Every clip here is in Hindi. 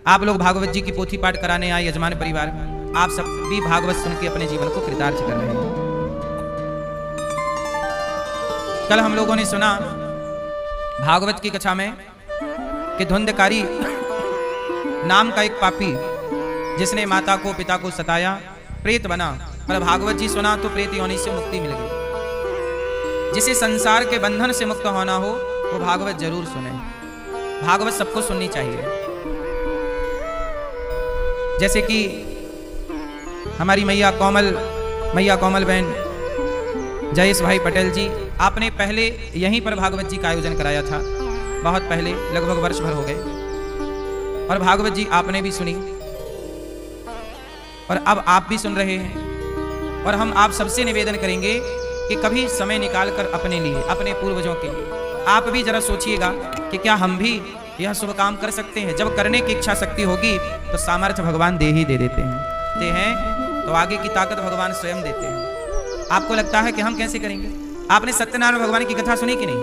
आप लोग भागवत जी की पोथी पाठ कराने आए यजमान परिवार, आप सब भी भागवत सुन के अपने जीवन को कृतार्थ कर रहे हैं। कल हम लोगों ने सुना भागवत की कथा में कि धुंधकारी नाम का एक पापी जिसने माता को पिता को सताया, प्रेत बना, पर भागवत जी सुना तो प्रेत योनि से मुक्ति मिल गई। जिसे संसार के बंधन से मुक्त होना हो वो भागवत जरूर सुने। भागवत सबको सुननी चाहिए। जैसे कि हमारी मैया कोमल बहन जयेश भाई पटेल जी, आपने पहले यहीं पर भागवत जी का आयोजन कराया था, बहुत पहले, लगभग वर्ष भर हो गए, और भागवत जी आपने भी सुनी और अब आप भी सुन रहे हैं। और हम आप सबसे निवेदन करेंगे कि कभी समय निकालकर अपने लिए, अपने पूर्वजों के लिए आप भी जरा सोचिएगा कि क्या हम भी यह शुभ काम कर सकते हैं। जब करने की इच्छा शक्ति होगी तो सामर्थ्य भगवान दे ही दे देते हैं तो आगे की ताकत भगवान स्वयं देते हैं। आपको लगता है कि हम कैसे करेंगे? आपने सत्यनारायण भगवान की कथा सुनी कि नहीं?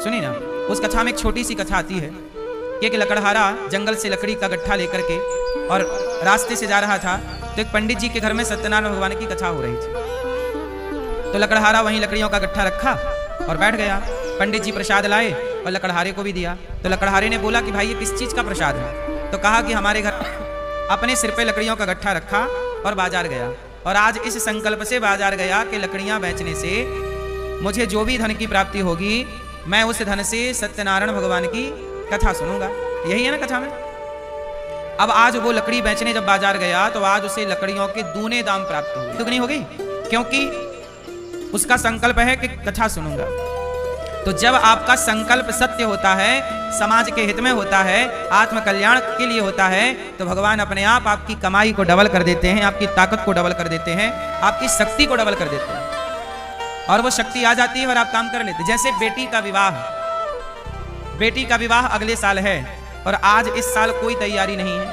सुनी ना। उस कथा में एक छोटी सी कथा आती है कि एक लकड़हारा जंगल से लकड़ी का गट्ठा लेकर के और रास्ते से जा रहा था, तो एक पंडित जी के घर में सत्यनारायण भगवान की कथा हो रही थी। तो लकड़हारा वहीं लकड़ियों का गट्ठा रखा और बैठ गया। पंडित जी प्रसाद लाए और लकड़हारे को भी दिया। तो लकड़हारे ने बोला कि भाई ये किस चीज का प्रसाद है? तो कहा कि हमारे घर अपने सिर पे लकड़ियों का गट्ठा रखा और बाजार गया, और आज इस संकल्प से बाजार गया कि लकड़ियां बेचने से मुझे जो भी धन की प्राप्ति होगी मैं उस धन से सत्यनारायण भगवान की कथा सुनूंगा। यही है ना कथा में। अब आज वो लकड़ी बेचने जब बाजार गया तो आज उसे लकड़ियों के दूने दाम प्राप्त हुए, दुगनी हो गई, क्योंकि उसका संकल्प है कि कथा सुनूंगा। तो जब आपका संकल्प सत्य होता है, समाज के हित में होता है, आत्म कल्याण के लिए होता है, तो भगवान अपने आप आपकी कमाई को डबल कर देते हैं, आपकी ताकत को डबल कर देते हैं, आपकी शक्ति को डबल कर देते हैं, और वो शक्ति आ जाती है और आप काम कर लेते हैं। जैसे बेटी का विवाह अगले साल है और आज इस साल कोई तैयारी नहीं है,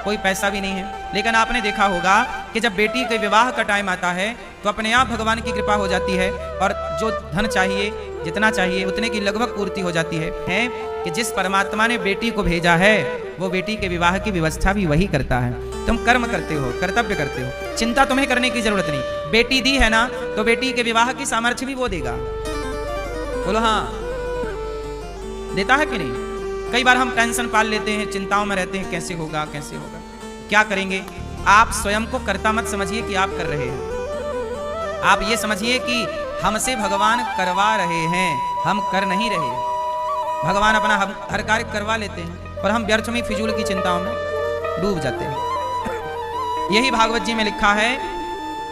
कोई पैसा भी नहीं है, लेकिन आपने देखा होगा कि जब बेटी के विवाह का टाइम आता है तो अपने आप भगवान की कृपा हो जाती है और जो धन चाहिए, जितना चाहिए उतने की लगभग पूर्ति हो जाती है कि जिस परमात्मा ने बेटी को भेजा है वो बेटी के विवाह की व्यवस्था भी वही करता है। तुम कर्म करते हो, कर्तव्य करते हो, चिंता तुम्हें करने की जरूरत नहीं। बेटी दी है ना तो बेटी के विवाह की सामर्थ्य भी वो देगा। बोलो हाँ, देता है कि नहीं? कई बार हम टेंशन पाल लेते हैं, चिंताओं में रहते हैं, कैसे होगा कैसे होगा, क्या करेंगे। आप स्वयं को कर्ता मत समझिए कि आप कर रहे हैं, आप ये समझिए कि हमसे भगवान करवा रहे हैं, हम कर नहीं रहे। भगवान अपना हर कार्य करवा लेते हैं और हम व्यर्थ में फिजूल की चिंताओं में डूब जाते हैं। यही भागवत जी में लिखा है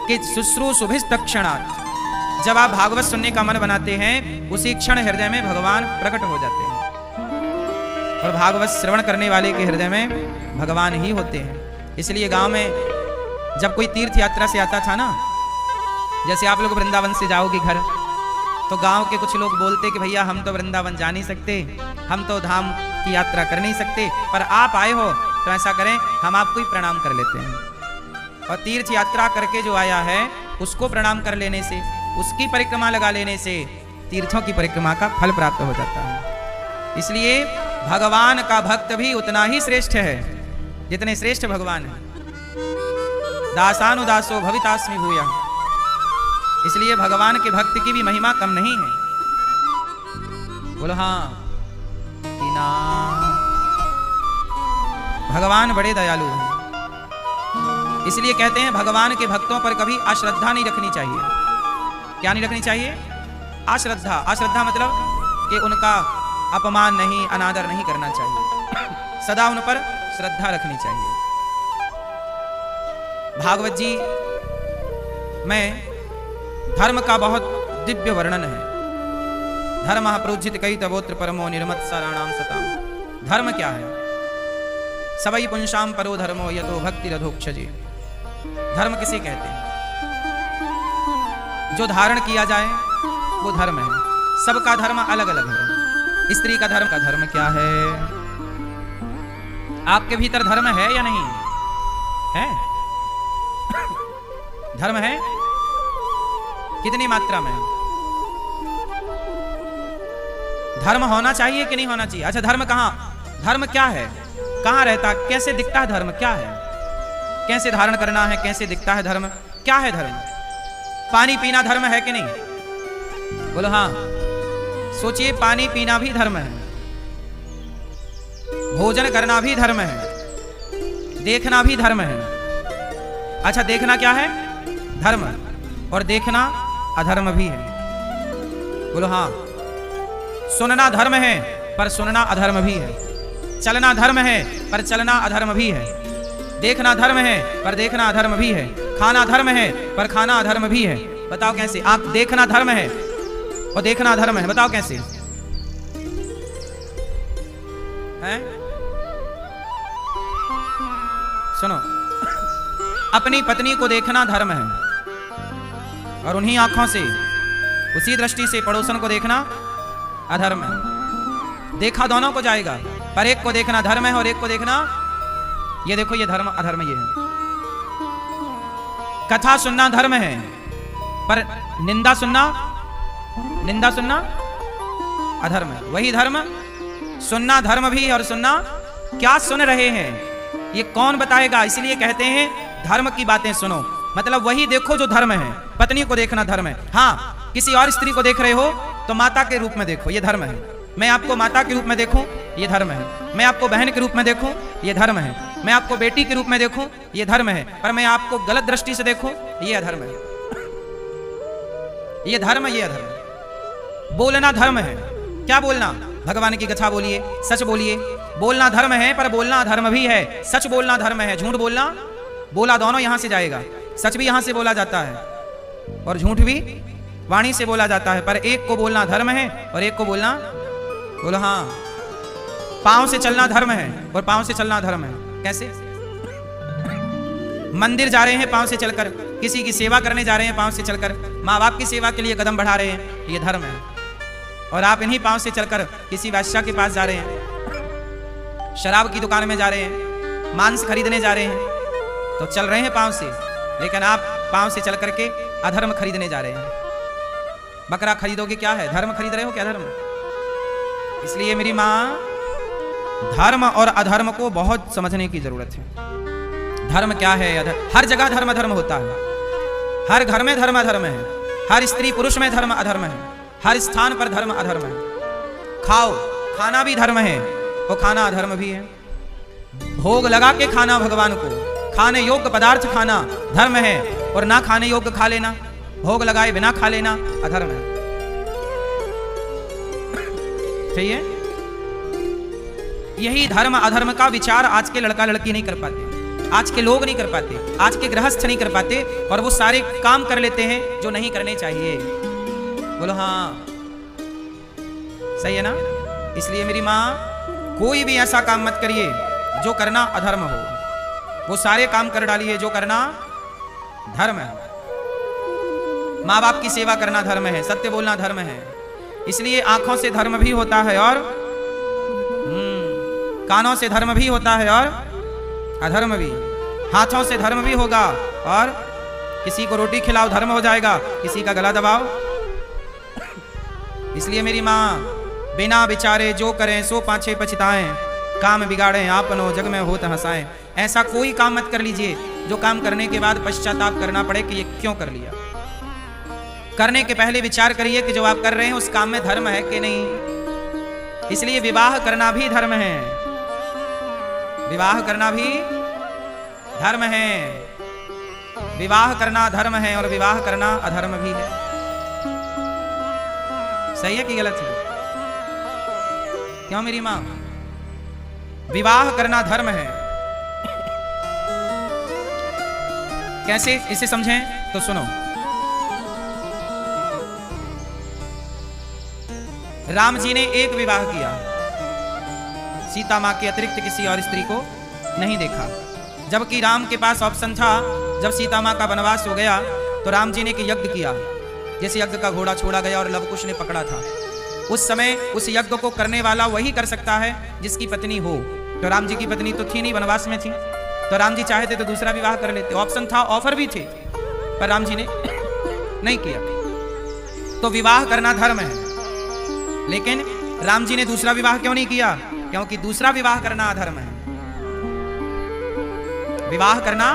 कि शुश्रूषुभिस्तक्षणात्, जब आप भागवत सुनने का मन बनाते हैं उसी क्षण हृदय में भगवान प्रकट हो जाते हैं, और भागवत श्रवण करने वाले के हृदय में भगवान ही होते हैं। इसलिए गांव में जब कोई तीर्थ यात्रा से आता था ना, जैसे आप लोग वृंदावन से जाओगे घर, तो गांव के कुछ लोग बोलते कि भैया हम तो वृंदावन जा नहीं सकते, हम तो धाम की यात्रा कर नहीं सकते, पर आप आए हो तो ऐसा करें हम आपको ही प्रणाम कर लेते हैं। और तीर्थ यात्रा करके जो आया है उसको प्रणाम कर लेने से, उसकी परिक्रमा लगा लेने से तीर्थों की परिक्रमा का फल प्राप्त हो जाता है। इसलिए भगवान का भक्त भी उतना ही श्रेष्ठ है जितने श्रेष्ठ भगवान है। दासानुदासो भवितास्मि भूयः, इसलिए भगवान के भक्त की भी महिमा कम नहीं है। बोलो हाँ कि ना। भगवान बड़े दयालु हैं, इसलिए कहते हैं भगवान के भक्तों पर कभी अश्रद्धा नहीं रखनी चाहिए। क्या नहीं रखनी चाहिए? अश्रद्धा। अश्रद्धा मतलब कि उनका अपमान नहीं, अनादर नहीं करना चाहिए, सदा उन पर श्रद्धा रखनी चाहिए। भागवत जी में धर्म का बहुत दिव्य वर्णन है। धर्म प्रोज्झित कई तवोत्र परमो निर्मत्सराणाम सताम। धर्म क्या है? सबई पुंसाम परो धर्मो यतो भक्ति रधोक्षजे। धर्म किसे कहते हैं? जो धारण किया जाए वो धर्म है। सबका धर्म अलग अलग है। स्त्री का धर्म क्या है? आपके भीतर धर्म है या नहीं है? धर्म है कितनी मात्रा में? धर्म होना चाहिए कि नहीं होना चाहिए? अच्छा, धर्म कहाँ, धर्म क्या है? कहाँ रहता, कैसे दिखता है धर्म, क्या है, कैसे धारण करना है, कैसे दिखता है धर्म, क्या है धर्म? पानी पीना धर्म है कि नहीं? बोलो हाँ। सोचिए, पानी पीना भी धर्म है, भोजन करना भी धर्म है, देखना भी धर्म है। अच्छा, देखना क्या है? धर्म। और देखना अधर्म भी है। बोलो हाँ। सुनना धर्म है पर सुनना अधर्म भी है। चलना धर्म है पर चलना अधर्म भी है। देखना धर्म है पर देखना अधर्म भी है। खाना धर्म है पर खाना अधर्म भी है। बताओ कैसे? आंख देखना धर्म है और देखना अधर्म है, बताओ कैसे है? सुनो, अपनी पत्नी को देखना धर्म है और उन्हीं आंखों से, उसी दृष्टि से पड़ोसन को देखना अधर्म है। देखा दोनों को जाएगा, पर एक को देखना धर्म है और एक को देखना, ये देखो, ये धर्म अधर्म ये है। कथा सुनना धर्म है पर निंदा सुनना अधर्म है। वही धर्म, सुनना धर्म भी और सुनना, क्या सुन रहे हैं ये कौन बताएगा? इसलिए कहते हैं धर्म की बातें सुनो, मतलब वही देखो जो धर्म है। पत्नी को देखना धर्म है। हाँ, किसी और स्त्री को देख रहे हो तो माता के रूप में देखो, ये धर्म है। मैं आपको माता के रूप में देखूं, ये धर्म है। मैं आपको बहन के रूप में देखूं, ये धर्म है। मैं आपको बेटी के रूप में देखूं, ये धर्म है। पर मैं आपको गलत दृष्टि से देखूं, ये अधर्म है। ये धर्म, ये अधर्म। बोलना धर्म है। क्या बोलना? भगवान की कथा बोलिए, सच बोलिए। बोलना धर्म है पर बोलना अधर्म भी है। सच बोलना धर्म है, झूठ बोलना, बोला दोनों यहां से जाएगा। सच भी यहां से बोला जाता है और झूठ भी वाणी से बोला जाता है, पर एक को बोलना धर्म है और एक को बोलना, बोलो हाँ। पांव से चलना धर्म है और पांव से चलना धर्म है। कैसे? मंदिर जा रहे हैं पांव से चलकर, किसी की सेवा करने जा रहे हैं पांव से चलकर, माँ बाप की सेवा के लिए कदम बढ़ा रहे हैं, ये धर्म है। और आप इन्हीं पांव से चलकर किसी बादशाह के पास जा रहे हैं, शराब की दुकान में जा रहे हैं, मांस खरीदने जा रहे हैं, तो चल रहे हैं पांव से, लेकिन आप पांव से चल करके अधर्म खरीदने जा रहे हैं। बकरा खरीदोगे, क्या है? धर्म खरीद रहे हो, क्या धर्म? इसलिए मेरी माँ, धर्म और अधर्म को बहुत समझने की जरूरत है। धर्म क्या है, अधर्म? हर जगह धर्म अधर्म होता है। हर घर में धर्म अधर्म है। हर स्त्री पुरुष में धर्म अधर्म है। हर स्थान पर धर्म अधर्म है। खाओ, खाना भी धर्म है और खाना अधर्म भी है। भोग लगा के खाना भगवान को, खाने योग्य पदार्थ खाना धर्म है और ना खाने योग्य खा लेना, भोग लगाए बिना खा लेना अधर्म है। सही है? यही धर्म अधर्म का विचार आज के लड़का लड़की नहीं कर पाते, आज के लोग नहीं कर पाते, आज के गृहस्थ नहीं कर पाते, और वो सारे काम कर लेते हैं जो नहीं करने चाहिए। बोलो हाँ, सही है ना? इसलिए मेरी माँ, कोई भी ऐसा काम मत करिए जो करना अधर्म हो। वो सारे काम कर डालिए जो करना धर्म है। माँ बाप की सेवा करना धर्म है, सत्य बोलना धर्म है। इसलिए आंखों से धर्म भी होता है और कानों से धर्म भी होता है और अधर्म भी। हाथों से धर्म भी होगा और किसी को रोटी खिलाओ धर्म हो जाएगा, किसी का गला दबाओ। इसलिए मेरी माँ, बिना विचारे जो करें सो पाछे पछताएं, काम बिगाड़ें आपनो जग में होत हंसाएं। ऐसा कोई काम मत कर लीजिए जो काम करने के बाद पश्चाताप करना पड़े कि ये क्यों कर लिया। करने के पहले विचार करिए कि जो आप कर रहे हैं उस काम में धर्म है कि नहीं। इसलिए विवाह करना भी धर्म है, विवाह करना भी धर्म है। विवाह करना धर्म है और विवाह करना अधर्म भी है। सही है कि गलत है? क्यों मेरी मां? विवाह करना धर्म है। कैसे इसे समझें तो सुनो। राम जी ने एक विवाह किया, सीता मां के अतिरिक्त किसी और स्त्री को नहीं देखा। जबकि राम के पास ऑप्शन था, जब सीता मां का वनवास हो गया तो राम जी ने एक यज्ञ किया, जैसे यज्ञ का घोड़ा छोड़ा गया और लवकुश ने पकड़ा था। उस समय उस यज्ञ को करने वाला वही कर सकता है जिसकी पत्नी हो। तो राम जी की पत्नी तो थी नहीं, वनवास में थी, तो राम जी चाहते तो दूसरा विवाह कर लेते। ऑप्शन था, ऑफर भी थे, पर राम जी ने नहीं किया। तो विवाह करना धर्म है, लेकिन राम जी ने दूसरा विवाह क्यों नहीं किया? क्योंकि दूसरा विवाह करना अधर्म है। विवाह करना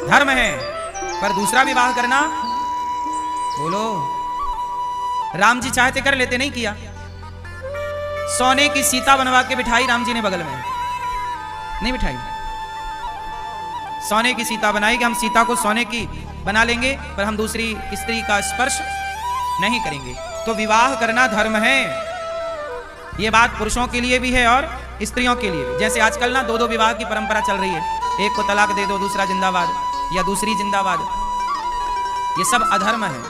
धर्म है, पर दूसरा विवाह करना, बोलो, राम जी चाहते कर लेते, नहीं किया। सोने की सीता बनवा के बिठाई राम जी ने बगल में, नहीं बिठाई। सोने की सीता बनाई कि हम सीता को सोने की बना लेंगे, पर हम दूसरी स्त्री का स्पर्श नहीं करेंगे। तो विवाह करना धर्म है। यह बात पुरुषों के लिए भी है और स्त्रियों के लिए भी। जैसे आजकल ना दो विवाह की परंपरा चल रही है, एक को तलाक दे दो, दूसरा जिंदाबाद, या दूसरी जिंदाबाद। ये सब अधर्म है।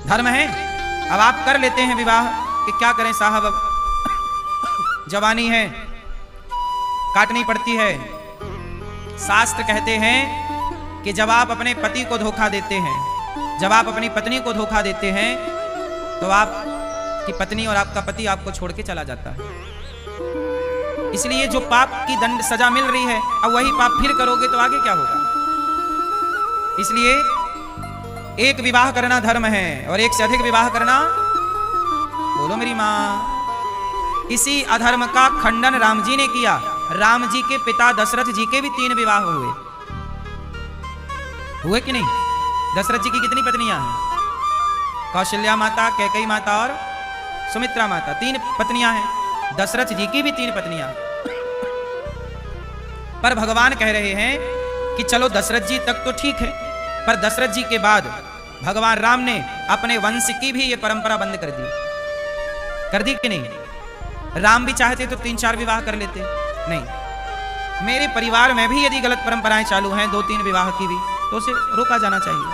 धर्म है। अब आप कर लेते हैं विवाह कि क्या करें साहब, अब जवानी है, काटनी पड़ती है। शास्त्र कहते हैं कि जब आप अपने पति को धोखा देते हैं, जब आप अपनी पत्नी को धोखा देते हैं, तो आपकी पत्नी और आपका पति आपको छोड़ के चला जाता है। इसलिए जो पाप की दंड सजा मिल रही है, अब वही पाप फिर करोगे तो आगे क्या होगा। इसलिए एक विवाह करना धर्म है और एक से अधिक विवाह करना, बोलो मेरी मां, इसी अधर्म का खंडन राम जी ने किया। राम जी के पिता दशरथ जी के भी 3 विवाह हुए कि नहीं? दशरथ जी की कितनी पत्नियां हैं? कौशल्या माता, कैकेयी माता और सुमित्रा माता, 3 पत्नियां हैं। दशरथ जी की भी 3 पत्नियां। पर भगवान कह रहे हैं कि चलो दशरथ जी तक तो ठीक है, पर दशरथ जी के बाद भगवान राम ने अपने वंश की भी ये परंपरा बंद कर दी कि नहीं? राम भी चाहते तो 3-4 विवाह कर लेते, नहीं। मेरे परिवार में भी यदि गलत परंपराएं चालू हैं 2-3 विवाह की भी, तो उसे रोका जाना चाहिए।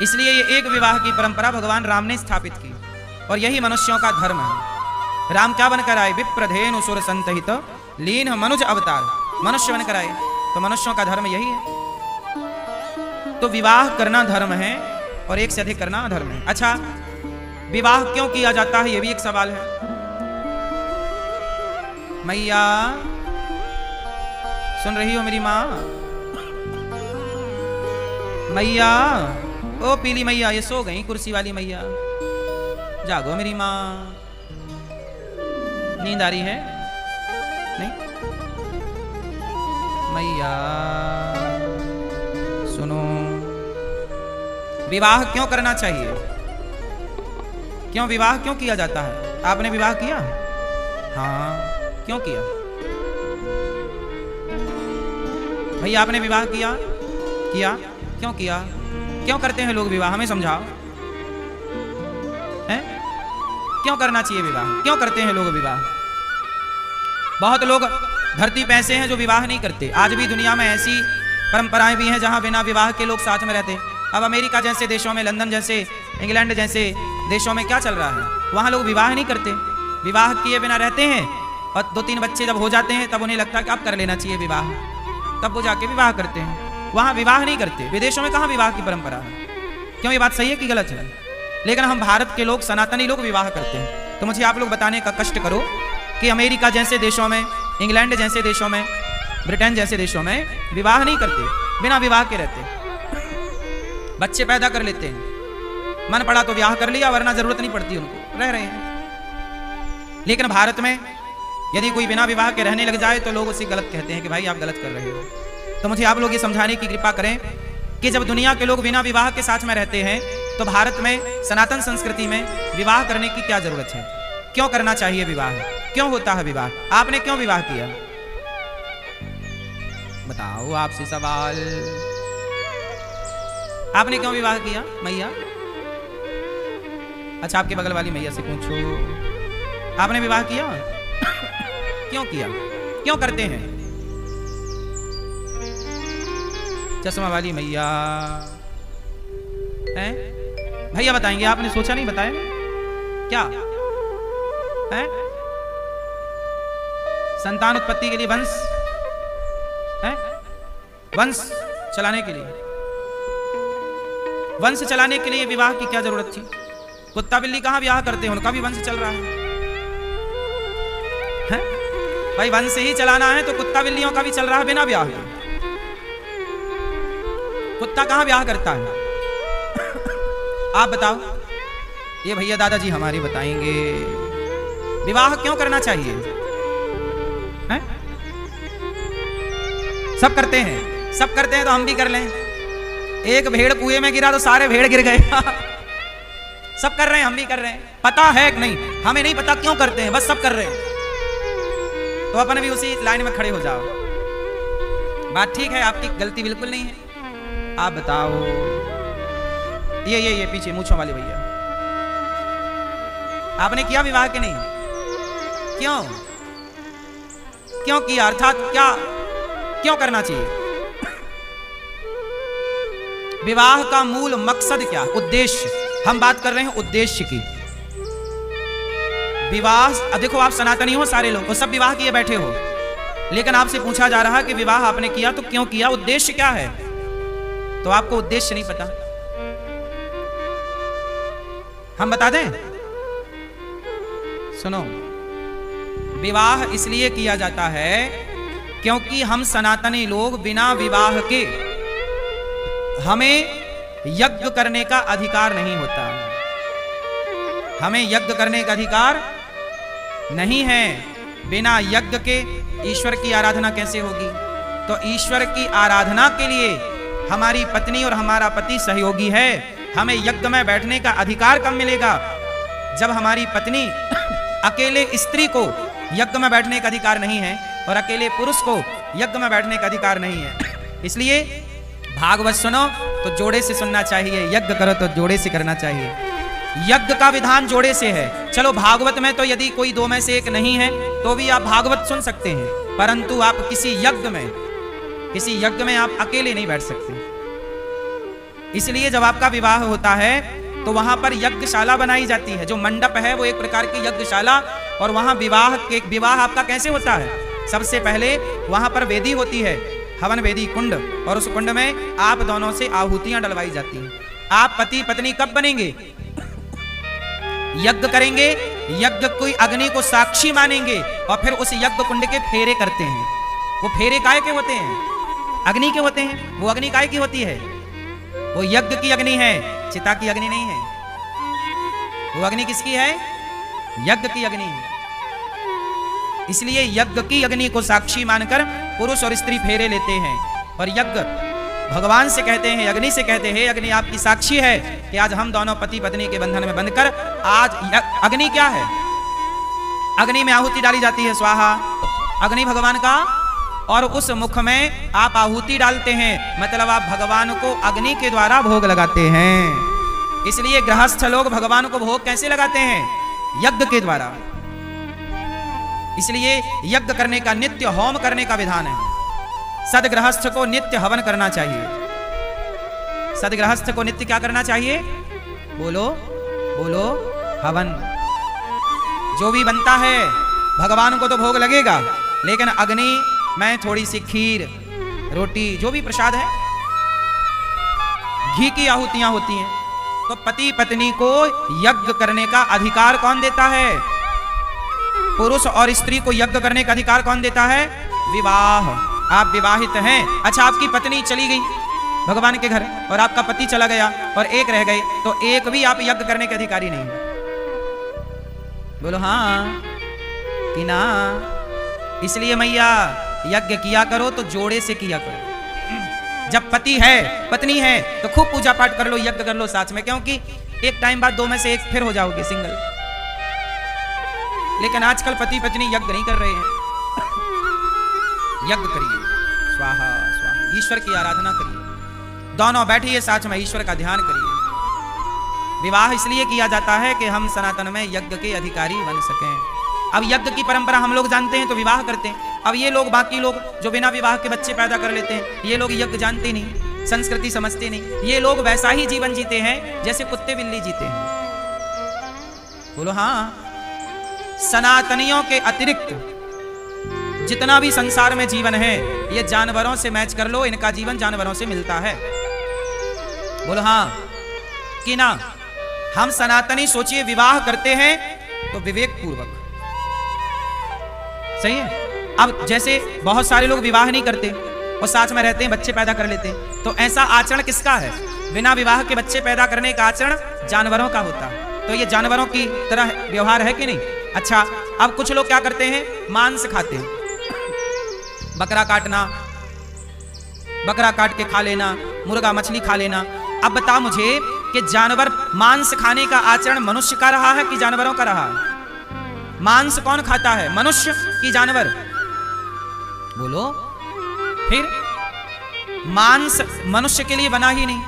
इसलिए ये एक विवाह की परंपरा भगवान राम ने स्थापित की, और यही मनुष्यों का धर्म है। राम क्या बनकर आए? विप्रधेनु सुर संतहित लीन मनुज अवतार, मनुष्य बनकर आए। तो मनुष्यों का धर्म यही है। तो विवाह करना धर्म है और एक से अधिक करना अधर्म है। अच्छा, विवाह क्यों किया जाता है, यह भी एक सवाल है। मैया सुन रही हो मेरी माँ? मैया, ओ पीली मैया, ये सो गई कुर्सी वाली मैया, जागो मेरी माँ। नींद आ रही है? नहीं? मैया सुनो, विवाह क्यों करना चाहिए? क्यों विवाह क्यों किया जाता है? आपने विवाह किया? हाँ, क्यों किया? भैया आपने विवाह किया? क्यों किया? क्यों करते हैं लोग विवाह? हमें समझाओ। हैं? क्यों करना चाहिए विवाह? क्यों करते हैं लोग विवाह? बहुत लोग धरती पे ऐसे हैं जो विवाह नहीं करते। आज भी दुनिया में ऐसी परंपराएं भी हैं जहां बिना विवाह के लोग साथ में रहते हैं। अब अमेरिका जैसे देशों में, लंदन जैसे, इंग्लैंड जैसे देशों में क्या चल रहा है? वहां लोग विवाह नहीं करते, विवाह किए बिना रहते हैं, और 2-3 बच्चे जब हो जाते हैं तब उन्हें लगता है कि अब कर लेना चाहिए विवाह, तब वो जाके विवाह करते हैं। वहां विवाह नहीं करते। विदेशों में कहाँ विवाह की परंपरा है? क्यों, ये बात सही है कि गलत है? लेकिन हम भारत के लोग, सनातनी लोग विवाह करते हैं। तो मुझे आप लोग बताने का कष्ट करो कि अमेरिका जैसे देशों में, इंग्लैंड जैसे देशों में, ब्रिटेन जैसे देशों में विवाह नहीं करते, बिना विवाह के रहते, बच्चे पैदा कर लेते हैं। मन पड़ा तो ब्याह कर लिया, वरना जरूरत नहीं पड़ती उनको, रह रहे हैं। लेकिन भारत में यदि कोई बिना विवाह के रहने लग जाए तो लोग उसे गलत कहते हैं कि भाई आप गलत कर रहे हो। तो मुझे आप लोग ये समझाने की कृपा करें कि जब दुनिया के लोग बिना विवाह के साथ में रहते हैं, तो भारत में, सनातन संस्कृति में विवाह करने की क्या जरूरत है? क्यों करना चाहिए विवाह? क्यों होता है विवाह? आपने क्यों विवाह किया? बताओ, आपसे सवाल। आपने क्यों विवाह किया मैया? अच्छा, आपके बगल वाली मैया से पूछो, आपने विवाह किया? क्यों किया? क्यों करते हैं? चश्मा वाली मैया हैं? भैया बताएंगे, आपने सोचा नहीं, बताया क्या है? संतान उत्पत्ति के लिए, वंश है, वंश चलाने के लिए, वंश चलाने के लिए विवाह की क्या जरूरत थी? कुत्ता बिल्ली कहां विवाह करते हैं? उनका भी वंश चल रहा है। भाई वंश ही चलाना है तो कुत्ता बिल्लियों का भी चल रहा है बिना ब्याह के। कुत्ता कहां ब्याह करता है? आप बताओ। ये भैया दादाजी हमारे बताएंगे। विवाह क्यों करना चाहिए? हैं? सब करते हैं, सब करते हैं तो हम भी कर लें। एक भेड़ कुएं में गिरा तो सारे भेड़ गिर गए। सब कर रहे हैं, हम भी कर रहे हैं। पता है कि नहीं, हमें नहीं पता क्यों करते हैं, बस सब कर रहे हैं। तो अपन भी उसी लाइन में खड़े हो जाओ। बात ठीक है, आपकी गलती बिल्कुल नहीं है। आप बताओ, ये पीछे मूंछों वाले भैया, आपने किया विवाह के नहीं? क्यों क्यों किया, अर्थात क्या क्यों करना चाहिए? विवाह का मूल मकसद क्या, उद्देश्य, हम बात कर रहे हैं उद्देश्य की। विवाह, देखो आप सनातनी हो सारे लोग, वो सब विवाह किए बैठे हो, लेकिन आपसे पूछा जा रहा है कि विवाह आपने किया तो क्यों किया, उद्देश्य क्या है? तो आपको उद्देश्य नहीं पता। हम बता दें, सुनो, विवाह इसलिए किया जाता है क्योंकि हम सनातनी लोग बिना विवाह के हमें यज्ञ करने का अधिकार नहीं होता। हमें यज्ञ करने का अधिकार नहीं है। बिना यज्ञ के ईश्वर की आराधना कैसे होगी? तो ईश्वर की आराधना के लिए हमारी पत्नी और हमारा पति सहयोगी है। हमें यज्ञ में बैठने का अधिकार कब मिलेगा? जब हमारी पत्नी, अकेले स्त्री को यज्ञ में बैठने का अधिकार नहीं है और अकेले पुरुष को यज्ञ में बैठने का अधिकार नहीं है। इसलिए भागवत सुनो तो जोड़े से सुनना चाहिए, यज्ञ करो तो जोड़े से करना चाहिए। यज्ञ का विधान जोड़े से है। चलो भागवत में तो यदि कोई दो में से एक नहीं है तो भी आप भागवत सुन सकते हैं, परंतु आप किसी यज्ञ में आप अकेले नहीं बैठ सकते। इसलिए जब आपका विवाह होता है तो वहां पर यज्ञशाला बनाई जाती है। जो मंडप है वो एक प्रकार की यज्ञशाला, और वहां विवाह आपका कैसे होता है? सबसे पहले वहां पर वेदी होती है, हवन वेदी, कुंड, और उस कुंड में आप दोनों से आहुतियां डलवाई जाती हैं। आप पति पत्नी कब बनेंगे? यज्ञ करेंगे, यज्ञ की अग्नि को साक्षी मानेंगे और फिर उस यज्ञ कुंड के फेरे करते हैं। वो फेरे काय के होते हैं? अग्नि के होते हैं। वो अग्नि काय की होती है? वो यज्ञ की अग्नि है, चिता की अग्नि नहीं है। वो अग्नि किसकी है? यज्ञ की अग्नि है। इसलिए यज्ञ की अग्नि को साक्षी मानकर पुरुष और स्त्री फेरे लेते हैं। और यज्ञ भगवान से कहते हैं, अग्नि से कहते हैं, अग्नि आपकी साक्षी है कि आज हम दोनों पति पत्नी के बंधन में बंधकर, आज अग्नि क्या है? अग्नि में आहुति डाली जाती है, स्वाहा, अग्नि भगवान का, और उस मुख में आप आहुति डालते हैं, मतलब आप भगवान को अग्नि के द्वारा भोग लगाते हैं। इसलिए गृहस्थ लोग भगवान को भोग कैसे लगाते हैं? यज्ञ के द्वारा। इसलिए यज्ञ करने का, नित्य होम करने का विधान है। सदगृहस्थ को नित्य हवन करना चाहिए। सदगृहस्थ को नित्य क्या करना चाहिए? बोलो बोलो, हवन। जो भी बनता है भगवान को तो भोग लगेगा, लेकिन अग्नि में थोड़ी सी खीर, रोटी, जो भी प्रसाद है, घी की आहुतियां होती हैं। तो पति पत्नी को यज्ञ करने का अधिकार कौन देता है? पुरुष और स्त्री को यज्ञ करने का अधिकार कौन देता है? विवाह। आप विवाहित हैं, अच्छा आपकी पत्नी चली गई भगवान के घर और आपका पति चला गया और एक रह गए, तो एक भी आप यज्ञ करने के अधिकारी नहीं। बोलो हाँ कि ना? इसलिए मैया यज्ञ किया करो तो जोड़े से किया करो। जब पति है पत्नी है तो खूब पूजा पाठ कर लो, यज्ञ कर लो साथ में, क्योंकि एक टाइम बाद दो में से एक फिर हो जाओगे सिंगल। लेकिन आजकल पति पत्नी यज्ञ नहीं कर रहे हैं। यज्ञ करिए, स्वाहा स्वाहा, ईश्वर की आराधना करिए, दोनों बैठिए साथ में, ईश्वर का ध्यान करिए। विवाह इसलिए किया जाता है कि हम सनातन में यज्ञ के अधिकारी बन सकें। अब यज्ञ की परंपरा हम लोग जानते हैं तो विवाह करते हैं। अब ये लोग, बाकी लोग जो बिना विवाह के बच्चे पैदा कर लेते हैं, ये लोग यज्ञ जानते नहीं, संस्कृति समझते नहीं। ये लोग वैसा ही जीवन जीते हैं जैसे कुत्ते बिल्ली जीते हैं। बोलो हाँ। सनातनियों के अतिरिक्त जितना भी संसार में जीवन है, ये जानवरों से मैच कर लो, इनका जीवन जानवरों से मिलता है। बोलो हाँ कि ना? हम सनातनी सोचिए विवाह करते हैं तो विवेक पूर्वक, सही है। अब जैसे बहुत सारे लोग विवाह नहीं करते और साथ में रहते हैं, बच्चे पैदा कर लेते हैं, तो ऐसा आचरण किसका है? बिना विवाह के बच्चे पैदा करने का आचरण जानवरों का होता है। तो ये जानवरों की तरह व्यवहार है कि नहीं? अच्छा, अब कुछ लोग क्या करते हैं? मांस खाते हैं, बकरा काटना, बकरा काट के खा लेना, मुर्गा मछली खा लेना। अब बता मुझे कि जानवर मांस खाने का आचरण मनुष्य का रहा है कि जानवरों का रहा है? मांस कौन खाता है, मनुष्य कि जानवर? बोलो। फिर मांस मनुष्य के लिए बना ही नहीं,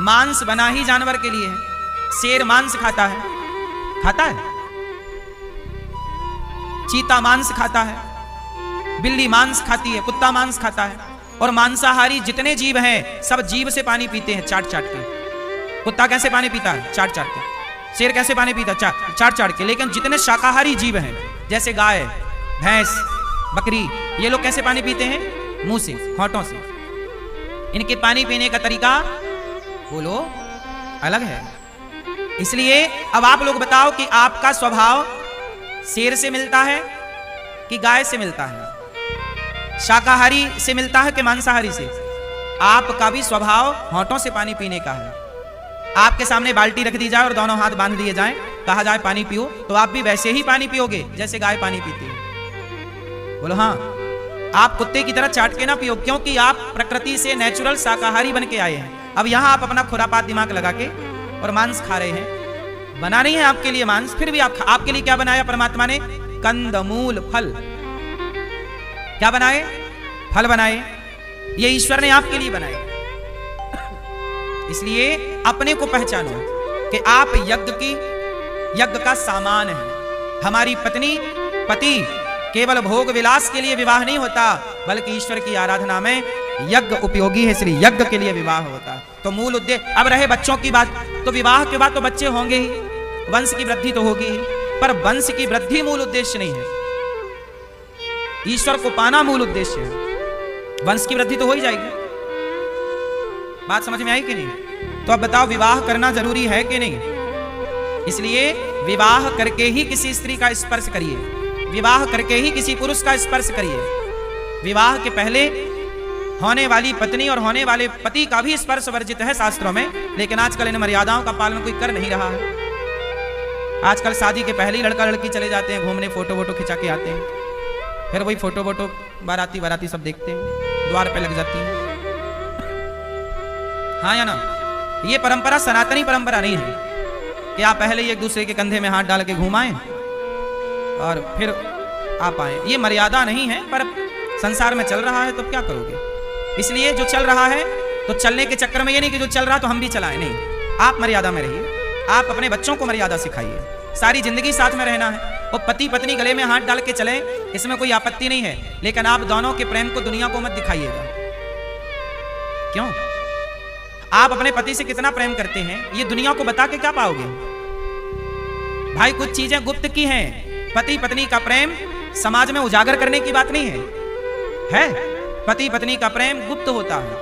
मांस बना ही जानवर के लिए है। शेर मांस खाता है, खाता है? चीता मांस खाता है, बिल्ली मांस खाती है, कुत्ता मांस खाता है। और मांसाहारी जितने जीव हैं सब जीभ से पानी पीते हैं, चाट चाट के। कुत्ता कैसे पानी पीता है? चाट चाट के। शेर कैसे पानी पीता है? चाट चाट के। लेकिन जितने शाकाहारी जीव हैं जैसे गाय, भैंस, बकरी, ये लोग कैसे पानी पीते हैं? मुंह से, होंठों से। इनके पानी पीने का तरीका बोलो अलग है। इसलिए अब आप लोग बताओ कि आपका स्वभाव शेर से मिलता है कि गाय से मिलता है? शाकाहारी से मिलता है कि मांसाहारी से? आपका भी स्वभाव होंठों से पानी पीने का है। आपके सामने बाल्टी रख दी जाए और दोनों हाथ बांध दिए जाएं, कहा जाए पानी पियो, तो आप भी वैसे ही पानी पियोगे जैसे गाय पानी पीती है। बोलो हाँ। आप कुत्ते की तरह चाट के ना पियो, क्योंकि आप प्रकृति से नेचुरल शाकाहारी बन के आए हैं। अब यहां आप अपना खुरापात दिमाग लगा के और मांस खा रहे हैं। बना नहीं है आपके लिए मांस, फिर भी आपके लिए क्या बनाया परमात्मा ने? कंदमूल, फल। क्या बनाए? फल बनाए। ये ईश्वर ने आपके लिए बनाए। इसलिए अपने को पहचानो कि आप यज्ञ का सामान है। हमारी पत्नी, पति केवल भोग विलास के लिए विवाह नहीं होता, बल्कि ईश्वर की आराधना में यज्ञ उपयोगी है, इसलिए यज्ञ के लिए विवाह होता। तो मूल उद्देश्य। अब रहे बच्चों की बात, तो विवाह के बाद तो बच्चे होंगे ही, वंश की वृद्धि तो होगी ही, पर वंश की वृद्धि मूल उद्देश्य नहीं है। ईश्वर को पाना मूल उद्देश्य है। वंश की वृद्धि तो हो ही जाएगी। बात समझ में आई कि नहीं? तो अब बताओ, विवाह करना जरूरी है कि नहीं? इसलिए विवाह करके ही किसी स्त्री का स्पर्श करिए, विवाह करके ही किसी पुरुष का स्पर्श करिए। विवाह के पहले होने वाली पत्नी और होने वाले पति का भी स्पर्श वर्जित है शास्त्रों में, लेकिन आजकल इन मर्यादाओं का पालन कोई कर नहीं रहा है। आजकल शादी के पहले ही लड़का लड़की चले जाते हैं घूमने, फोटो वोटो खिंचा के आते हैं, फिर वही फोटो वोटो बाराती सब देखते हैं, द्वार पे लग जाती हैं। हाँ या ना? ये परंपरा सनातनी परंपरा नहीं है कि आप पहले ही एक दूसरे के कंधे में हाथ डाल के घुमाएं और फिर आप आए। ये मर्यादा नहीं है, पर संसार में चल रहा है तो क्या करोगे? इसलिए जो चल रहा है तो चलने के चक्कर में ये नहीं कि जो चल रहा तो हम भी चलाएं, नहीं। आप मर्यादा में रहिए, आप अपने बच्चों को मर्यादा सिखाइए। सारी जिंदगी साथ में रहना है, और पति पत्नी गले में हाथ डाल के चले, इसमें कोई आपत्ति नहीं है, लेकिन आप दोनों के प्रेम को दुनिया को मत दिखाइएगा। क्यों? आप अपने पति से कितना प्रेम करते हैं ये दुनिया को बता के क्या पाओगे? भाई कुछ चीजें गुप्त की हैं। पति पत्नी का प्रेम समाज में उजागर करने की बात नहीं है। पति पत्नी का प्रेम गुप्त होता है,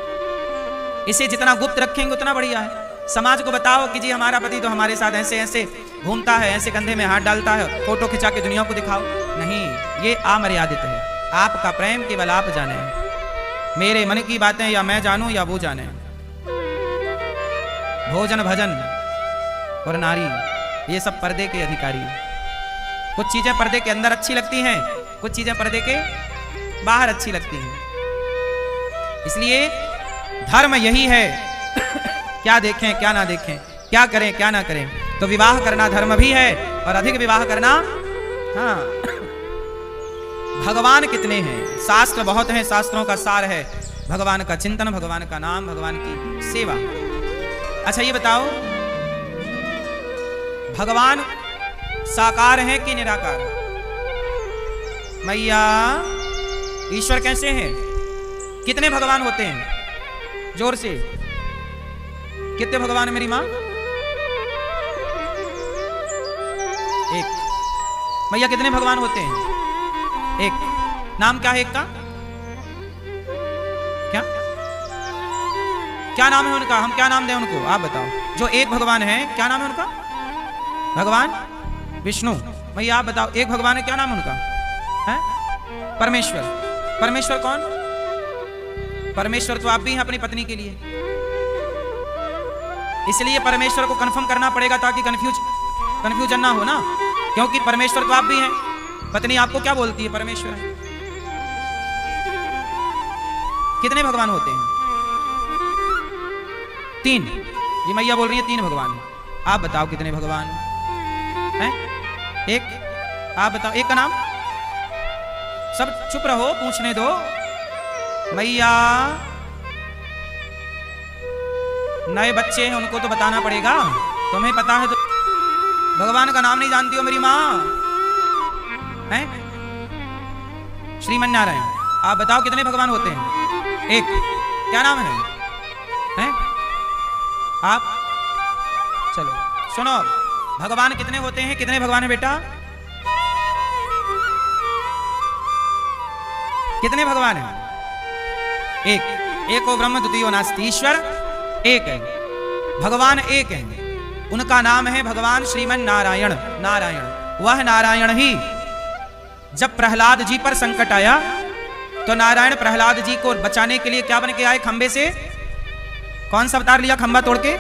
इसे जितना गुप्त रखेंगे उतना बढ़िया है। समाज को बताओ कि जी हमारा पति तो हमारे साथ ऐसे ऐसे घूमता है, ऐसे कंधे में हाथ डालता है, फोटो खिंचा के दुनिया को दिखाओ। नहीं, ये अमर्यादित है। आपका प्रेम केवल आप जाने, मेरे मन की बातें या मैं जानूं या वो जाने। भोजन भजन और नारी, ये सब पर्दे के अधिकारी। कुछ चीजें पर्दे के अंदर अच्छी लगती हैं, कुछ चीजें पर्दे के बाहर अच्छी लगती हैं। इसलिए धर्म यही है क्या देखें क्या ना देखें, क्या करें क्या ना करें। तो विवाह करना धर्म भी है, और अधिक विवाह करना। हाँ, भगवान कितने हैं, शास्त्र बहुत हैं, शास्त्रों का सार है भगवान का चिंतन, भगवान का नाम, भगवान की सेवा। अच्छा ये बताओ, भगवान साकार है कि निराकार? मैया ईश्वर कैसे हैं? कितने भगवान होते हैं? जोर से, कितने भगवान है मेरी मां? एक। भैया कितने भगवान होते हैं? एक। नाम क्या है एक का? क्या नाम है उनका? हम क्या नाम दें उनको, आप बताओ। जो एक भगवान है क्या नाम है उनका? भगवान विष्णु। भैया आप बताओ, एक भगवान है क्या नाम है उनका? है परमेश्वर। परमेश्वर कौन? परमेश्वर तो आप भी हैं अपनी पत्नी के लिए, इसलिए परमेश्वर को कंफर्म करना पड़ेगा ताकि कंफ्यूजन ना हो ना, क्योंकि परमेश्वर तो आप भी हैं। पत्नी आपको क्या बोलती है? परमेश्वर है। कितने भगवान होते हैं? तीन। ये मैया बोल रही है 3 भगवान। आप बताओ कितने भगवान हैं? एक। आप बताओ एक का नाम। सब चुप रहो, पूछने दो। मैया, नए बच्चे हैं उनको तो बताना पड़ेगा। तुम्हें पता है तो भगवान का नाम नहीं जानती हो मेरी माँ हैं? श्रीमन नारायण, आप बताओ कितने भगवान होते हैं? एक। क्या नाम है? हैं? आप चलो सुनो, भगवान कितने होते हैं? कितने भगवान है बेटा? कितने भगवान हैं? एक। एको ब्रह्म द्वितीयो नास्ति, ईश्वर एक है, भगवान एक है। उनका नाम है भगवान श्रीमन नारायण। नारायण, वह नारायण ही जब प्रहलाद जी पर संकट आया तो नारायण प्रहलाद जी को बचाने के लिए क्या बन के आए? खंबे से। कौन सा अवतार लिया खंबा तोड़ के?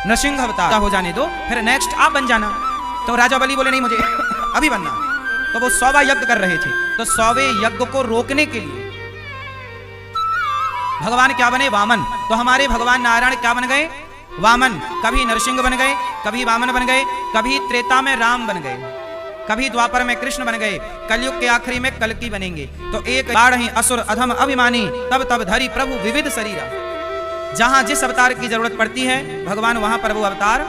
नरसिंह अवतार। हो जाने दो, फिर नेक्स्ट आप बन जाना। तो राजा बलि बोले नहीं मुझे अभी बनना। तो वो 100वां यज्ञ कर रहे थे, तो 100वें यज्ञ को रोकने के लिए भगवान क्या बने? वामन। तो हमारे भगवान नारायण क्या बन गए? वामन। कभी नरसिंह बन गए, कभी वामन बन गए, कभी त्रेता में राम बन गए, कभी द्वापर में कृष्ण बन गए, कलयुग के आखिरी में कल्कि बनेंगे। तो एक बाढ़ ही असुर अधम अभिमानी, तब तब धरी प्रभु विविध शरीरा। जहां जिस अवतार की जरूरत पड़ती है भगवान वहां पर वो अवतार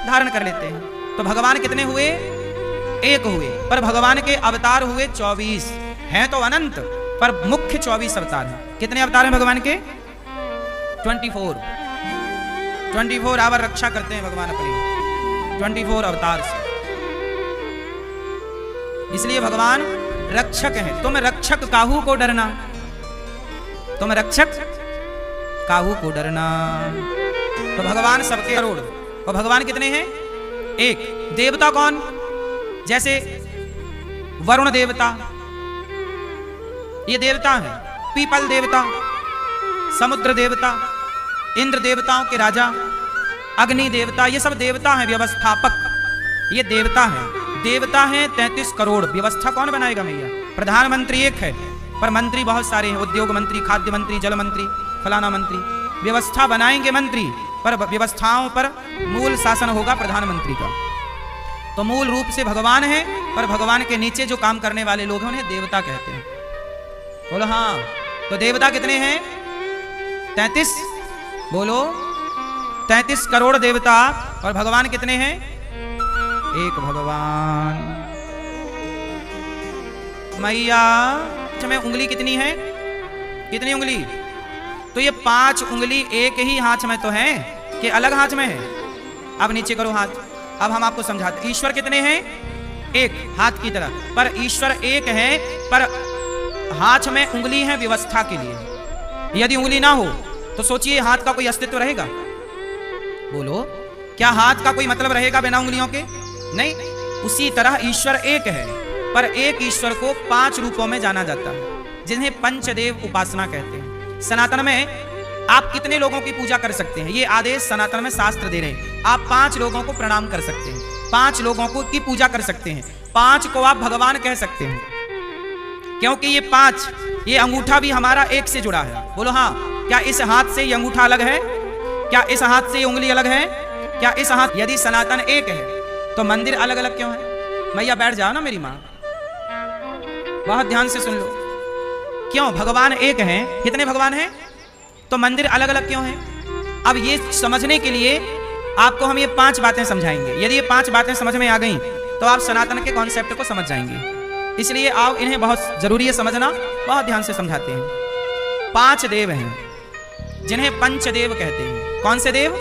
धारण कर लेते हैं। तो भगवान कितने हुए? एक हुए, पर भगवान के अवतार हुए 24 हैं तो अनंत, पर मुख्य 24 अवतार हैं। कितने अवतार हैं भगवान के? 24 आवर रक्षा करते हैं भगवान अपनी 24 अवतार से। इसलिए भगवान रक्षक हैं। तुम रक्षक काहू को डरना, तुम रक्षक काहू को डरना। तो भगवान सबके करोड़। और भगवान कितने हैं? एक। देवता कौन? जैसे वरुण देवता, ये देवता है। पीपल देवता, समुद्र देवता, इंद्र देवताओं के राजा, अग्नि देवता, ये सब देवता हैं। व्यवस्थापक, ये देवता हैं। देवता हैं 33 करोड़। व्यवस्था कौन बनाएगा मैया? प्रधानमंत्री एक है, पर मंत्री बहुत सारे हैं। उद्योग मंत्री, खाद्य मंत्री, जल मंत्री, फलाना मंत्री। व्यवस्था बनाएंगे मंत्री, पर व्यवस्थाओं पर मूल शासन होगा प्रधानमंत्री का। तो मूल रूप से भगवान है, पर भगवान के नीचे जो काम करने वाले लोग हैं उन्हें देवता कहते हैं। बोलो हाँ। तो देवता कितने हैं? 33। बोलो 33 करोड़ देवता। और भगवान कितने हैं? एक भगवान। मैया में उंगली कितनी है? कितनी उंगली? तो ये 5 उंगली एक ही हाथ में तो है कि अलग हाथ में है? अब नीचे करो हाथ। अब हम आपको समझाते। ईश्वर कितने हैं? एक, हाथ की तरह। पर ईश्वर एक है, पर हाथ में उंगली है व्यवस्था के लिए। यदि उंगली ना हो तो सोचिए हाथ का कोई अस्तित्व रहेगा? बोलो, क्या हाथ का कोई मतलब रहेगा बिना उंगलियों के? नहीं। उसी तरह ईश्वर एक है, पर एक ईश्वर को 5 रूपों में जाना जाता है, जिन्हें पंचदेव उपासना कहते हैं। सनातन में आप कितने लोगों की पूजा कर सकते हैं? ये आदेश सनातन में शास्त्र दे रहे हैं। आप 5 लोगों को प्रणाम कर सकते हैं, 5 लोगों को की पूजा कर सकते हैं, 5 को आप भगवान कह सकते हैं, क्योंकि ये 5, ये अंगूठा भी हमारा एक से जुड़ा है। बोलो हाँ। क्या इस हाथ से ये अंगूठा अलग है? क्या इस हाथ से ये उंगली अलग है? क्या इस हाथ? यदि सनातन एक है तो मंदिर अलग अलग क्यों है? मैया बैठ जाओ ना मेरी माँ, बहुत ध्यान से सुन लो। क्यों? भगवान एक हैं। कितने भगवान हैं? तो मंदिर अलग अलग क्यों हैं? अब ये समझने के लिए आपको हम ये 5 बातें समझाएंगे। यदि ये 5 बातें समझ में आ गई तो आप सनातन के कॉन्सेप्ट को समझ जाएंगे। इसलिए आओ, इन्हें बहुत जरूरी है समझना, बहुत ध्यान से समझाते हैं। 5 देव हैं जिन्हें पंचदेव कहते हैं। कौन से देव?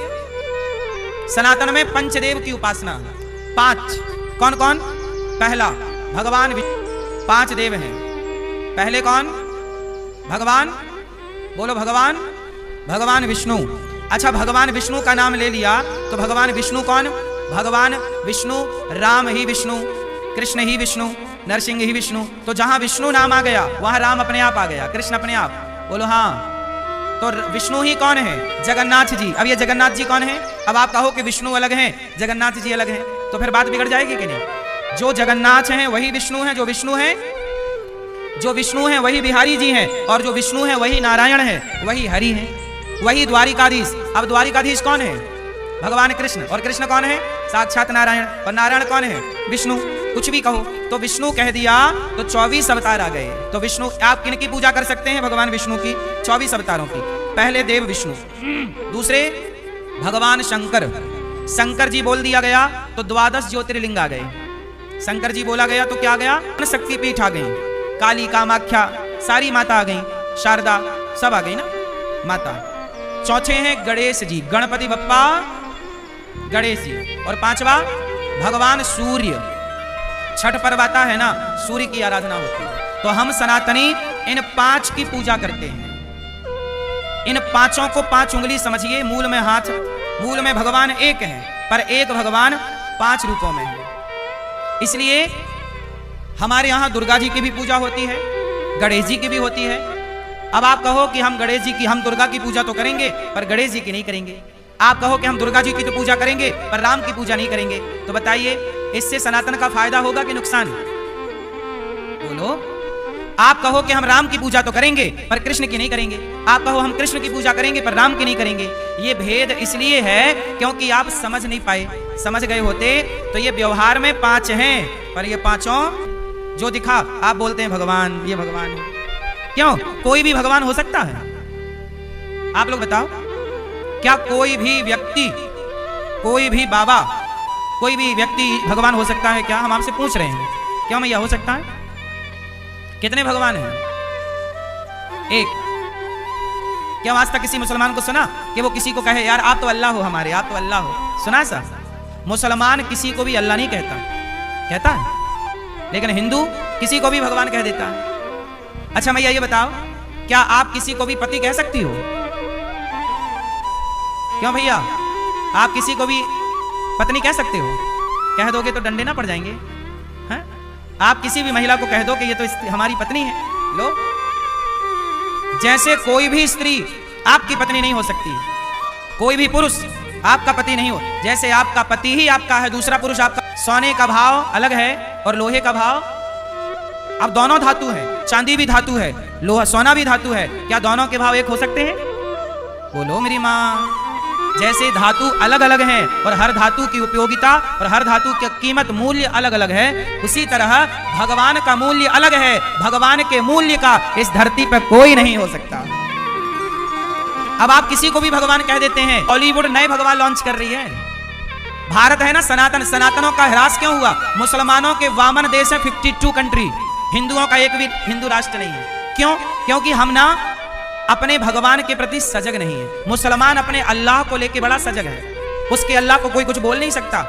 सनातन में पंचदेव की उपासना। 5 कौन कौन? पहला भगवान, 5 देव हैं। पहले कौन? भगवान। बोलो भगवान। भगवान विष्णु। अच्छा, भगवान विष्णु का नाम ले लिया तो भगवान विष्णु कौन? भगवान विष्णु, राम ही विष्णु, कृष्ण ही विष्णु, नरसिंह ही विष्णु। तो जहां विष्णु नाम आ गया वहां राम अपने आप आ गया, कृष्ण अपने आप। बोलो हाँ। तो विष्णु ही कौन है? जगन्नाथ जी। अब ये जगन्नाथ जी कौन है? अब आप कहो कि विष्णु अलग हैं, जगन्नाथ जी अलग हैं, तो फिर बात बिगड़ जाएगी कि नहीं? जो जगन्नाथ हैं वही विष्णु हैं, जो विष्णु हैं, जो विष्णु हैं वही बिहारी जी हैं, और जो विष्णु हैं वही नारायण है, वही हरि हैं। वही द्वारिकाधीश। अब द्वारिकाधीश कौन है? भगवान कृष्ण। और कृष्ण कौन है? साक्षात नारायण। और नारायण कौन है? विष्णु। कुछ भी कहो तो विष्णु कह दिया तो 24 अवतार आ गए। तो विष्णु, आप किनकी पूजा कर सकते हैं? भगवान विष्णु की 24 अवतारों की। पहले देव विष्णु, दूसरे भगवान शंकर। शंकर जी बोल दिया गया तो 12 ज्योतिर्लिंग आ गए। शंकर जी बोला गया तो क्या आ गया? शक्तिपीठ आ गई, काली, कामाख्या, सारी माता आ गई, शारदा, सब आ गई ना माता। चौथे हैं गणेश जी, गणपति बप्पा गणेश जी। और पांचवा भगवान सूर्य। छठ पर्व आता है ना, सूर्य की आराधना होती है। तो हम सनातनी इन 5 की पूजा करते हैं। इन 5 को 5 उंगली समझिए, मूल में हाथ। मूल में भगवान एक है, पर एक भगवान 5 रूपों में है। इसलिए हमारे यहाँ दुर्गा जी की भी पूजा होती है, गणेश जी की भी होती है। अब आप कहो कि हम गणेश जी की, हम दुर्गा की पूजा तो करेंगे पर गणेश जी की नहीं करेंगे। आप कहो कि हम दुर्गा जी की तो पूजा करेंगे पर राम की पूजा नहीं करेंगे। तो बताइए, इससे सनातन का फायदा होगा कि नुकसान? बोलो। आप कहो कि हम राम की पूजा तो करेंगे पर कृष्ण की नहीं करेंगे। आप कहो हम कृष्ण की पूजा करेंगे पर राम की नहीं करेंगे। ये भेद इसलिए है क्योंकि आप समझ नहीं पाए। समझ गए होते तो ये व्यवहार में 5 हैं, पर ये 5 जो दिखा, आप बोलते हैं भगवान, ये भगवान है। क्यों? कोई भी भगवान हो सकता है? आप लोग बताओ, क्या कोई भी व्यक्ति, कोई भी बाबा, कोई भी व्यक्ति भगवान हो सकता है क्या? हम आपसे पूछ रहे हैं, क्यों भैया हो सकता है? कितने भगवान हैं? एक। क्या आज तक किसी मुसलमान को सुना कि वो किसी को कहे यार आप तो अल्लाह हो हमारे, आप तो अल्लाह हो? सुना सा? मुसलमान किसी को भी अल्लाह नहीं कहता, कहता है? लेकिन हिंदू किसी को भी भगवान कह देता है। अच्छा भैया ये बताओ, क्या आप किसी को भी पति कह सकती हो? क्यों भैया? आप किसी को भी पत्नी कह सकते हो? कह दोगे तो डंडे ना पड़ जाएंगे? हैं? आप किसी भी महिला को कह दो कि ये तो हमारी पत्नी है, लो। जैसे कोई भी स्त्री आपकी पत्नी नहीं हो सकती, कोई भी पुरुष आपका पति नहीं हो, जैसे आपका पति ही आपका है, दूसरा पुरुष आपका। सोने का भाव अलग है और लोहे का भाव, अब दोनों धातु है, चांदी भी धातु है, लोहा सोना भी धातु है, क्या दोनों के भाव एक हो सकते हैं? बोलो मेरी माँ। जैसे धातु अलग अलग हैं और हर धातु की उपयोगिता और हर धातु की कीमत, मूल्य अलग अलग है, उसी तरह भगवान का मूल्य अलग है। भगवान के मूल्य का इस धरती पर कोई नहीं हो सकता। अब आप किसी को भी भगवान कह देते हैं। बॉलीवुड नए भगवान लॉन्च कर रही है। भारत है ना सनातन, सनातनों का ह्रास क्यों हुआ? मुसलमानों के वामन देश है 52 कंट्री, हिंदुओं का एक भी हिंदू राष्ट्र नहीं है। क्यों? क्योंकि हम ना अपने भगवान के प्रति सजग नहीं है। मुसलमान अपने अल्लाह को लेके बड़ा सजग है, उसके अल्लाह को कोई कुछ बोल नहीं सकता।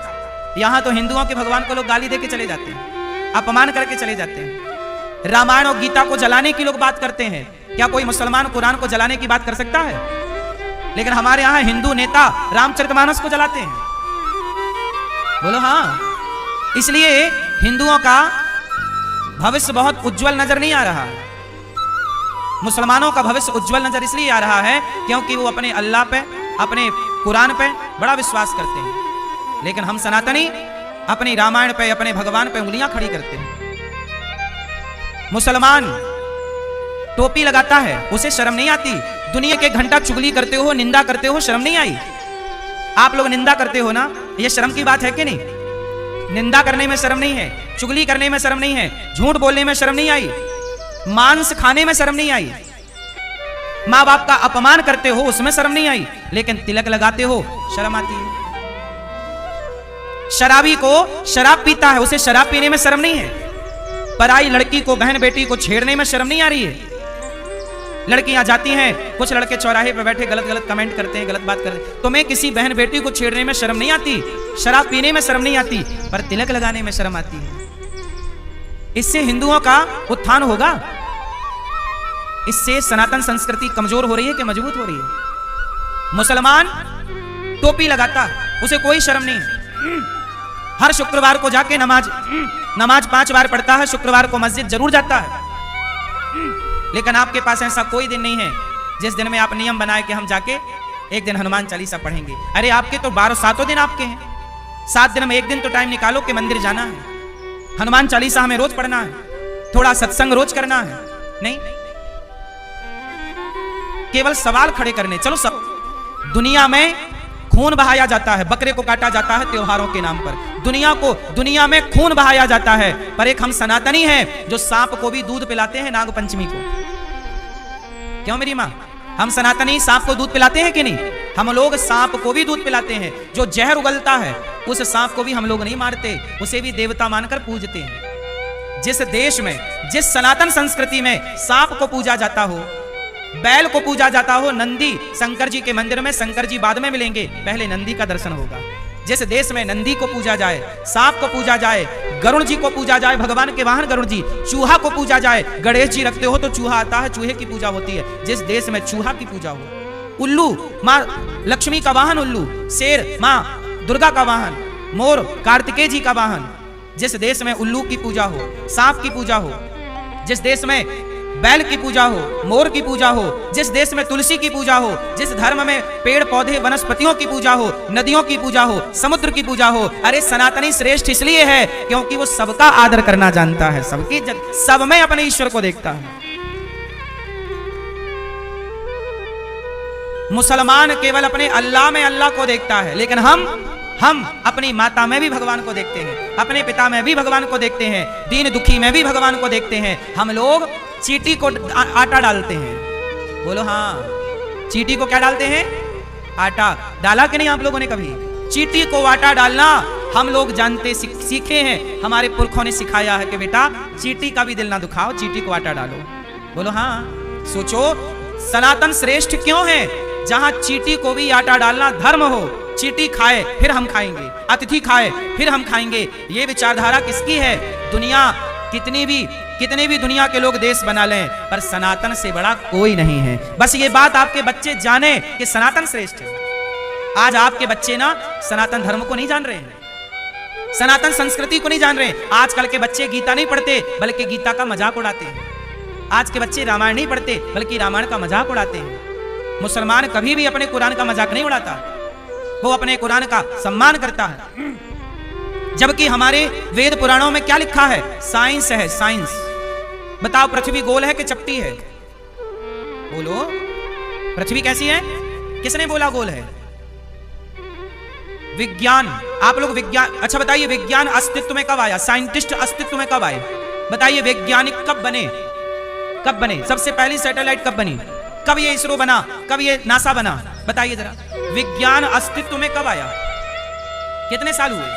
यहाँ तो हिंदुओं के भगवान को लोग गाली दे के चले जाते हैं, अपमान करके चले जाते हैं। रामायण और गीता को जलाने की लोग बात करते हैं, क्या कोई मुसलमान कुरान को जलाने की बात कर सकता है? लेकिन हमारे यहाँ हिंदू नेता रामचरितमानस को जलाते हैं। बोलो हाँ। इसलिए हिंदुओं का भविष्य बहुत उज्जवल नजर नहीं आ रहा है। मुसलमानों का भविष्य उज्जवल नजर इसलिए आ रहा है क्योंकि वो अपने अल्लाह पे, अपने कुरान पे बड़ा विश्वास करते हैं। लेकिन हम सनातनी अपनी रामायण पे, अपने भगवान पे उंगलियां खड़ी करते हैं। मुसलमान टोपी लगाता है, उसे शर्म नहीं आती। दुनिया के घंटा चुगली करते हो, निंदा करते हो, शर्म नहीं आई? आप लोग निंदा करते हो ना, ये शर्म की बात है कि नहीं? निंदा करने में शर्म नहीं है, चुगली करने में शर्म नहीं है, झूठ बोलने में शर्म नहीं आई, मांस खाने में शर्म नहीं आई, माँ बाप का अपमान करते हो उसमें शर्म नहीं आई, लेकिन तिलक लगाते हो शर्म आती है। शराबी को शराब पीता है, उसे शराब पीने में शर्म नहीं है। पराई लड़की को, बहन बेटी को छेड़ने में शर्म नहीं आ रही है। लड़कियां जाती हैं, कुछ लड़के चौराहे पे बैठे गलत गलत कमेंट करते हैं, गलत बात करते हैं। तुम्हें किसी बहन बेटी को छेड़ने में शर्म नहीं आती, शराब पीने में शर्म नहीं आती, पर तिलक लगाने में शर्म आती है। इससे हिंदुओं का उत्थान होगा? इससे सनातन संस्कृति कमजोर हो रही है कि मजबूत हो रही है? मुसलमान टोपी लगाता, उसे कोई शर्म नहीं है। हर शुक्रवार को जाके नमाज 5 बार पढ़ता है, शुक्रवार को मस्जिद जरूर जाता है। लेकिन आपके पास ऐसा कोई दिन नहीं है जिस दिन में आप नियम बनाए कि हम जाके एक दिन हनुमान चालीसा पढ़ेंगे। अरे आपके तो 7 दिन आपके हैं, 7 दिन में एक दिन तो टाइम निकालो कि मंदिर जाना है, हनुमान चालीसा हमें रोज पढ़ना है, थोड़ा सत्संग रोज करना है। नहीं, केवल सवाल खड़े करने। चलो सब दुनिया में खून बहाया जाता है, बकरे को काटा जाता है त्योहारों के नाम पर, दुनिया में खून बहाया जाता है, पर एक हम सनातनी हैं जो सांप को भी दूध पिलाते हैं नाग पंचमी को। क्यों मेरी माँ? हम सनातनी सांप को दूध पिलाते हैं कि नहीं? हम लोग सांप को भी दूध पिलाते हैं। जो जहर उगलता है उस सांप को भी हम लोग नहीं मारते, उसे भी देवता मानकर पूजते हैं। जिस देश में, जिस सनातन संस्कृति में सांप को पूजा जाता हो, बैल को पूजा जाता हो, नंदी शंकर जी के मंदिर में, शंकर जी बाद में मिलेंगे, पहले नंदी का दर्शन होगा। जिस देश में नंदी को पूजा जाए, सांप को पूजा जाए, गरुड़ जी को पूजा जाए, भगवान के वाहन गरुड़ जी, चूहा को पूजा जाए, गणेश जी रखते हो तो चूहा आता है, चूहे की पूजा होती है। जिस देश में चूहा की पूजा हो, उल्लू माँ लक्ष्मी का वाहन उल्लू, शेर माँ दुर्गा का वाहन, मोर कार्तिकेय जी का वाहन, जिस देश में उल्लू की पूजा हो, सांप की पूजा हो, जिस देश में बैल की पूजा हो, मोर की पूजा हो, जिस देश में तुलसी की पूजा हो, जिस धर्म में पेड़ पौधे वनस्पतियों की पूजा हो, नदियों की पूजा हो, समुद्र की पूजा हो, अरे सनातनी श्रेष्ठ इसलिए है क्योंकि वो सबका आदर करना जानता है, सबकी सब में अपने ईश्वर को देखता है। मुसलमान केवल अपने अल्लाह में अल्लाह को देखता है, लेकिन हम अपनी माता में भी भगवान को देखते हैं, अपने पिता में भी भगवान को देखते हैं, दीन दुखी में भी भगवान को देखते हैं। हम लोग चींटी को आटा डालते हैं। बोलो हाँ, चींटी को क्या डालते हैं? आटा। डाला कि नहीं आप लोगों ने कभी? चींटी को आटा डालना हम लोग जानते सीखे हैं, हमारे पुरखों ने सिखाया है कि बेटा चींटी का भी दिल ना दुखाओ, चींटी को आटा डालो। बोलो हाँ। सोचो सनातन श्रेष्ठ क्यों है? जहां चींटी को भी आटा डालना धर्म हो, चींटी खाए फिर हम खाएंगे, अतिथि खाए फिर हम खाएंगे, ये विचारधारा किसकी है? दुनिया कितने भी दुनिया के लोग देश बना लें, पर सनातन से बड़ा कोई नहीं है। बस ये बात आपके बच्चे जाने कि सनातन श्रेष्ठ है। आज आपके बच्चे ना सनातन धर्म को नहीं जान रहे हैं, सनातन संस्कृति को नहीं जान रहे। आजकल के बच्चे गीता नहीं पढ़ते बल्कि गीता का मजाक उड़ाते हैं। आज के बच्चे रामायण नहीं पढ़ते बल्कि रामायण का मजाक उड़ाते हैं। मुसलमान कभी भी अपने कुरान का मजाक नहीं उड़ाता, वो अपने कुरान का सम्मान करता है। जबकि हमारे वेद पुराणों में क्या लिखा है? साइंस है, साइंस। बताओ पृथ्वी गोल है कि चपटी है? बोलो पृथ्वी कैसी है? किसने बोला गोल है? विज्ञान। आप लोग विज्ञान, अच्छा बताइए विज्ञान अस्तित्व में कब आया? साइंटिस्ट अस्तित्व में कब आए? बताइए वैज्ञानिक कब बने? कब बने? सबसे पहली सैटेलाइट कब बनी? कब ये इसरो बना? कब ये नासा बना? बताइए जरा, विज्ञान अस्तित्व में कब आया? कितने साल हुए?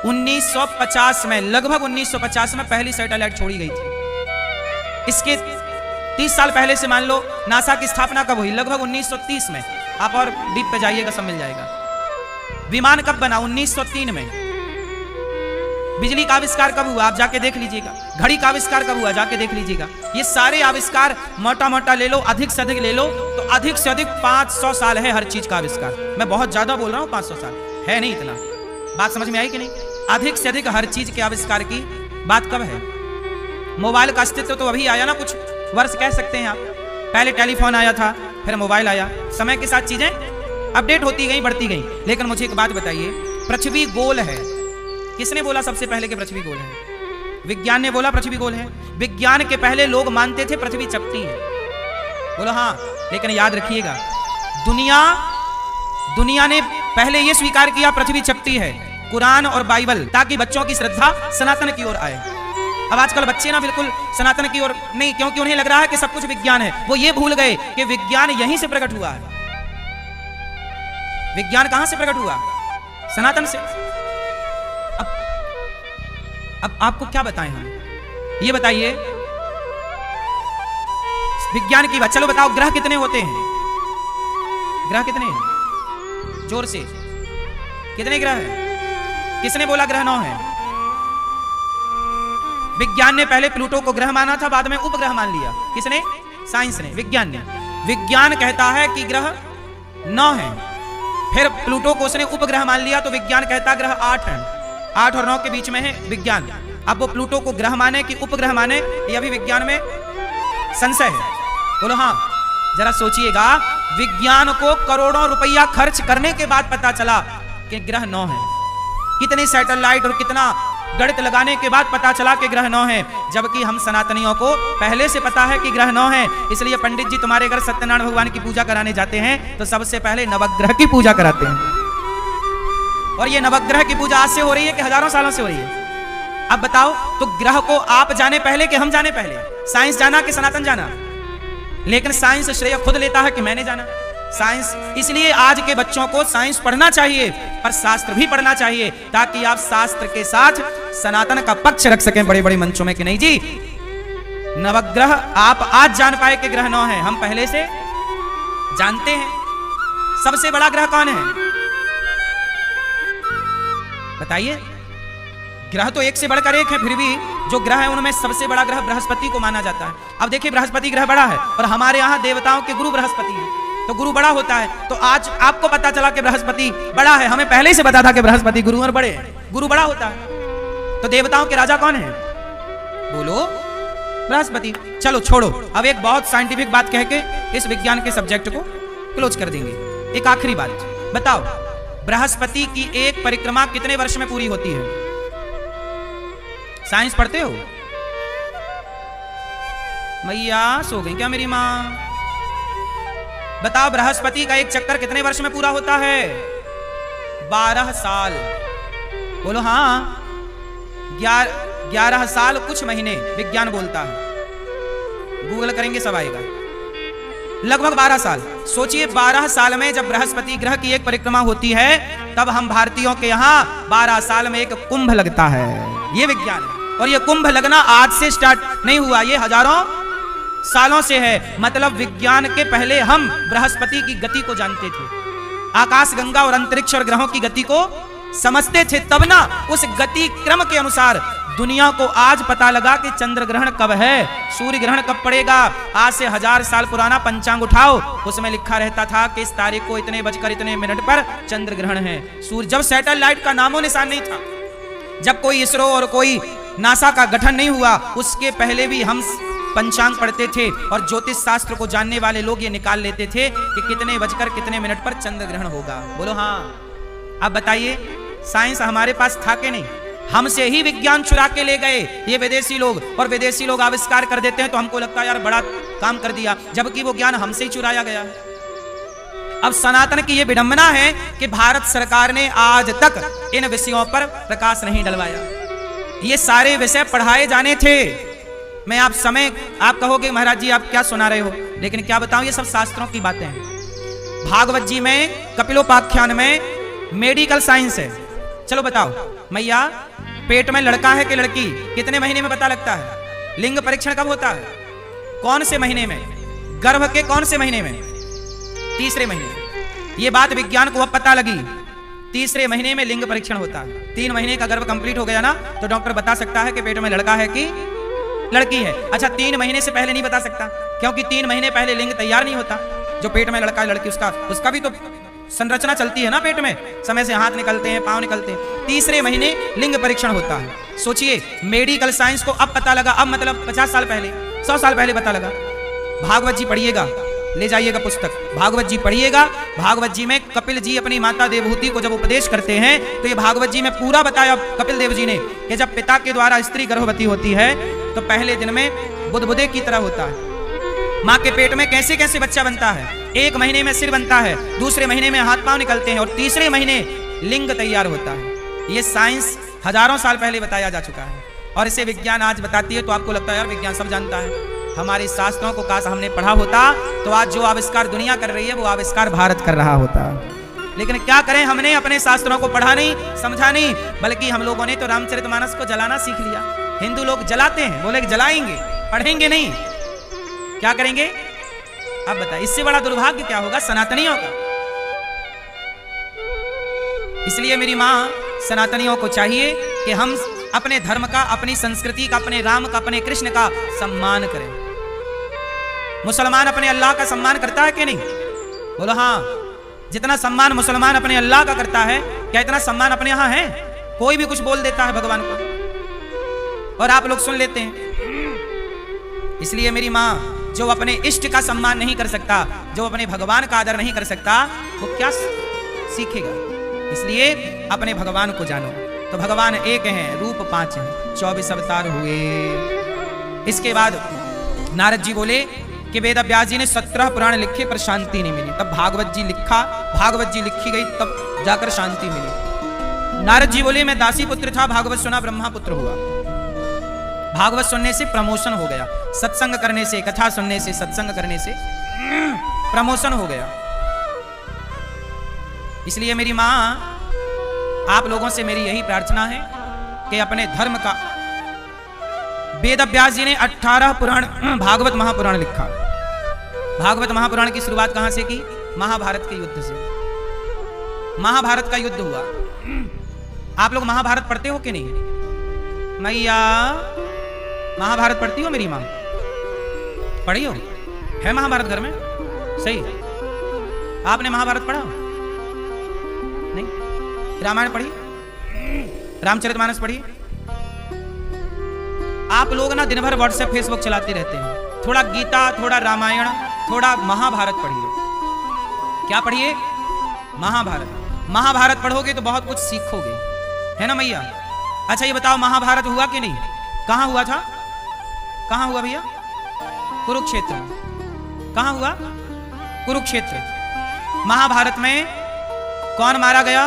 1950 में, लगभग 1950 में पहली सैटेलाइट छोड़ी गई थी। इसके 30 साल पहले से मान लो नासा की स्थापना कब हुई? लगभग 1930 में। आप और डीप पे जाइएगा सब मिल जाएगा। विमान कब बना? 1903 में। बिजली का आविष्कार कब हुआ? आप जाके देख लीजिएगा। घड़ी का आविष्कार कब हुआ? जाके देख लीजिएगा। ये सारे आविष्कार मोटा मोटा ले लो, अधिक से अधिक ले लो तो अधिक से अधिक 500 साल है हर चीज का आविष्कार। मैं बहुत ज्यादा बोल रहा हूँ, 500 साल है नहीं इतना। बात समझ में आई कि नहीं? अधिक से अधिक हर चीज के आविष्कार की बात कब है? मोबाइल का अस्तित्व तो अभी आया ना, कुछ वर्ष कह सकते हैं आप। पहले टेलीफोन आया था, फिर मोबाइल आया। समय के साथ चीजें अपडेट होती गई, बढ़ती गई। लेकिन मुझे एक बात बताइए, पृथ्वी गोल है, किसने बोला सबसे पहले कि पृथ्वी गोल है? विज्ञान ने बोला पृथ्वी गोल है। विज्ञान के पहले लोग मानते थे पृथ्वी चपटी है। बोलो हाँ। लेकिन याद रखिएगा, दुनिया ने पहले यह स्वीकार किया पृथ्वी चपटी है, कुरान और बाइबल, ताकि बच्चों की श्रद्धा सनातन की ओर आए। अब आजकल बच्चे ना बिल्कुल सनातन की ओर नहीं, क्योंकि उन्हें लग रहा है कि सब कुछ विज्ञान है। वो ये भूल गए कि विज्ञान यहीं से प्रकट हुआ है। विज्ञान कहां से प्रकट हुआ? सनातन से। अब आपको क्या बताएं हम? ये बताइए विज्ञान की बात। चलो बताओ, ग्रह कितने होते हैं? ग्रह कितने हैं? जोर से, कितने ग्रह हैं? किसने बोला ग्रह 9 है? विज्ञान ने पहले प्लूटो को ग्रह माना था, बाद में उपग्रह मान लिया। किसने? साइंस ने, विज्ञान ने। विज्ञान कहता है कि ग्रह 9 है, फिर प्लूटो को उसने उपग्रह मान लिया, तो विज्ञान कहता ग्रह 8 है। 8 और 9 के बीच में है विज्ञान। अब वो प्लूटो को ग्रह माने कि उपग्रह माने, ये अभी विज्ञान में संशय है। बोलो हाँ। जरा सोचिएगा, विज्ञान को करोड़ों रुपया खर्च करने के बाद पता चला कि ग्रह 9 है। कितनी सैटेलाइट और कितना गणित लगाने के बाद पता चला कि ग्रह 9 है, जबकि हम सनातनियों को पहले से पता है कि ग्रह 9 है। इसलिए पंडित जी तुम्हारे घर सत्यनारायण भगवान की पूजा कराने जाते हैं तो सबसे पहले नवग्रह की पूजा कराते हैं। और ये नवग्रह की पूजा आज से हो रही है कि हजारों सालों से हो रही है? अब बताओ, तो ग्रह को आप जाने पहले कि हम जाने पहले? साइंस जाना कि सनातन जाना? लेकिन साइंस श्रेय खुद लेता है कि मैंने जाना साइंस। इसलिए आज के बच्चों को साइंस पढ़ना चाहिए, पर शास्त्र भी पढ़ना चाहिए, ताकि आप शास्त्र के साथ सनातन का पक्ष रख सकें बड़े बड़े मंचों में कि नहीं जी नवग्रह आप आज जान पाए कि ग्रह 9 है, हम पहले से जानते हैं। सबसे बड़ा ग्रह कौन है बताइए? ग्रह तो एक से बढ़कर एक है, फिर भी जो ग्रह है उनमें सबसे बड़ा ग्रह बृहस्पति को माना जाता है। अब देखिए बृहस्पति ग्रह बड़ा है और हमारे यहाँ देवताओं के गुरु बृहस्पति है, तो गुरु बड़ा होता है। तो आज आपको पता चला कि बृहस्पति बड़ा है, हमें पहले से पता था कि बृहस्पति गुरु और बड़े हैं, गुरु बड़ा होता है। तो देवताओं के राजा कौन है? बोलो, बृहस्पति। चलो छोड़ो, अब एक बहुत साइंटिफिक बात कह के इस विज्ञान के सब्जेक्ट को क्लोज कर देंगे। एक आखिरी बात बताओ, बृहस्पति की एक परिक्रमा कितने वर्ष में पूरी होती है? साइंस पढ़ते हो? मैया सो गई क्या मेरी मां? बताओ, बृहस्पति का एक चक्कर कितने वर्ष में पूरा होता है? 12 साल। बोलो हाँ, 11 साल कुछ महीने विज्ञान बोलता है, गूगल करेंगे सब आएगा। लगभग 12 साल। सोचिए 12 साल में जब बृहस्पति ग्रह की एक परिक्रमा होती है, तब हम भारतीयों के यहाँ 12 साल में एक कुंभ लगता है। ये विज्ञान है। और ये कुंभ लगना आज से स्टार्ट नहीं हुआ, ये हजारों सालों से है। मतलब विज्ञान के पहले हम बृहस्पति की गति को जानते थे, आकाश गंगा और अंतरिक्ष और ग्रहों की गति को समझते थे। तब ना उस गति क्रम के अनुसार दुनिया को आज पता लगा कि चंद्र ग्रहण कब है, सूर्य ग्रहण कब पड़ेगा। आज से 1000 साल पुराना पंचांग उठाओ, उसमें लिखा रहता था कि इस तारीख को इतने बजकर इतने मिनट पर चंद्र ग्रहण है। सूर्य जब सैटेलाइट का नामो निशान नहीं था, जब कोई इसरो और कोई नासा का गठन नहीं हुआ, उसके पहले भी हम पंचांग पढ़ते थे और ज्योतिष शास्त्र को जानने वाले लोग ये निकाल लेते थे कि कितने बजकर कितने मिनट पर चंद्र ग्रहण होगा। बोलो हाँ। अब बताइए, साइंस हमारे पास था कि नहीं? हमसे ही विज्ञान चुरा के ले गए ये विदेशी लोग, और विदेशी लोग आविष्कार कर देते हैं तो हमको लगता है यार बड़ा काम कर दिया, जबकि वो ज्ञान हमसे ही चुराया गया है। अब सनातन की ये विडंबना है कि भारत सरकार ने आज तक इन विषयों पर प्रकाश नहीं डलवाया। ये सारे विषय पढ़ाए जाने थे। मैं आप कहोगे महाराज जी आप क्या सुना रहे हो, लेकिन क्या बताऊं, ये सब शास्त्रों की बातें हैं। भागवत जी में कपिलोपाख्यान में मेडिकल साइंस है। चलो बताओ मैया, पेट में लड़का है कि लड़की कितने महीने में पता लगता है? लिंग परीक्षण कब होता है? कौन से महीने में? गर्भ के कौन से महीने में? तीसरे महीने। ये बात विज्ञान को अब पता लगी, तीसरे महीने में लिंग परीक्षण होता है। 3 महीने का गर्भ कंप्लीट हो गया ना, तो डॉक्टर बता सकता है कि पेट में लड़का है कि लड़की है। अच्छा, 3 महीने से पहले नहीं बता सकता, क्योंकि 3 महीने पहले लिंग तैयार नहीं होता। जो पेट में लड़का लड़की उसका भी तो संरचना चलती है ना, पेट में समय से हाथ निकलते हैं, पांव निकलते हैं। तीसरे महीने लिंग परीक्षण होता है। सोचिए, मेडिकल साइंस को अब पता लगा, अब मतलब 50 साल पहले, 100 साल पहले पता लगा। भागवत जी पढ़िएगा, ले जाइएगा पुस्तक, भागवत जी पढ़िएगा। भागवत जी में कपिल जी अपनी माता देवहूति को जब उपदेश करते हैं, तो ये भागवत जी में पूरा बताया कपिल देव जी ने कि जब पिता के द्वारा स्त्री गर्भवती होती है तो पहले दिन में बुदबुदे की तरह होता है। माँ के पेट में कैसे कैसे बच्चा बनता है। 1 महीने में सिर बनता है, दूसरे महीने में हाथ पांव निकलते हैं, और तीसरे महीने लिंग तैयार होता है। ये साइंस हजारों साल पहले बताया जा चुका है, और इसे विज्ञान आज बताती है तो आपको लगता है यार विज्ञान सब जानता है। हमारे शास्त्रों को काश हमने पढ़ा होता तो आज जो आविष्कार दुनिया कर रही है वो आविष्कार भारत कर रहा होता। लेकिन क्या करें, हमने अपने शास्त्रों को पढ़ा नहीं, समझा नहीं, बल्कि हम लोगों ने तो रामचरितमानस को जलाना सीख लिया। हिंदू लोग जलाते हैं, बोले जलाएंगे, पढ़ेंगे नहीं, क्या करेंगे? अब बताइए, इससे बड़ा दुर्भाग्य क्या होगा सनातनियों का। इसलिए मेरी मां, सनातनियों को चाहिए कि हम अपने धर्म का, अपनी संस्कृति का, अपने राम का, अपने कृष्ण का सम्मान करें। मुसलमान अपने अल्लाह का सम्मान करता है कि नहीं? बोलो हाँ। जितना सम्मान मुसलमान अपने अल्लाह का करता है, क्या इतना सम्मान अपने यहां है? कोई भी कुछ बोल देता है भगवान को और आप लोग सुन लेते हैं। इसलिए मेरी मां, जो अपने इष्ट का सम्मान नहीं कर सकता, जो अपने भगवान का आदर नहीं कर सकता, वो क्या सीखेगा? इसलिए अपने भगवान को जानो, तो भगवान एक हैं, रूप 5 हैं, 24 अवतार हुए। इसके बाद नारद जी बोले कि वेद व्यास जी ने 17 पुराण लिखे पर शांति नहीं मिली। तब भागवत जी लिखा, भागवत जी लिखी गई, तब जाकर शांति मिली। नारद जी बोले मैं दासी पुत्र था, भागवत सुना ब्रह्मा पुत्र हुआ। भागवत सुनने से प्रमोशन हो गया, सत्संग करने से, कथा सुनने से, सत्संग करने से प्रमोशन हो गया। इसलिए मेरी मां, आप लोगों से मेरी यही प्रार्थना है कि अपने धर्म का, वेद व्यास जी ने 18 पुराण भागवत महापुराण लिखा। भागवत महापुराण की शुरुआत कहां से की? महाभारत के युद्ध से। महाभारत का युद्ध हुआ। आप लोग महाभारत पढ़ते हो कि नहीं? मैया महाभारत पढ़ती हो मेरी मां? पढ़ी हो? है महाभारत घर में? सही। आपने महाभारत पढ़ा? नहीं। रामायण पढ़ी? रामचरितमानस पढ़ी? आप लोग ना दिन भर व्हाट्सएप फेसबुक चलाते रहते हैं। थोड़ा गीता, थोड़ा रामायण, थोड़ा महाभारत पढ़िए। क्या पढ़िए? महाभारत। महाभारत पढ़ोगे तो बहुत कुछ सीखोगे, है ना मैया? अच्छा ये बताओ, महाभारत हुआ कि नहीं? कहां हुआ था? कहां हुआ भैया? कुरुक्षेत्र में। कहां हुआ? कुरुक्षेत्र। महाभारत में कौन मारा गया?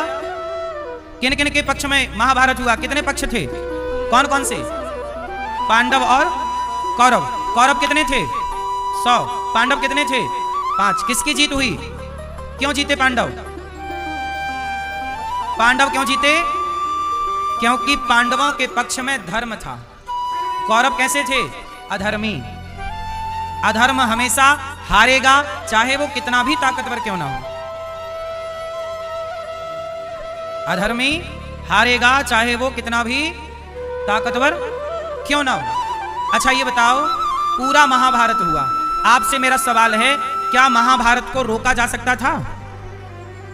किन किन के पक्ष में महाभारत हुआ? कितने पक्ष थे? कौन कौन से? पांडव और कौरव। कौरव कितने थे? 100। पांडव कितने थे? 5। किसकी जीत हुई? क्यों जीते पांडव? पांडव क्यों जीते? क्योंकि पांडवों के पक्ष में धर्म था। कौरव कैसे थे? अधर्मी। अधर्म हमेशा हारेगा, चाहे वो कितना भी ताकतवर क्यों ना हो। अधर्मी हारेगा, चाहे वो कितना भी ताकतवर क्यों ना हो। अच्छा ये बताओ, पूरा महाभारत हुआ। आपसे मेरा सवाल है, क्या महाभारत को रोका जा सकता था?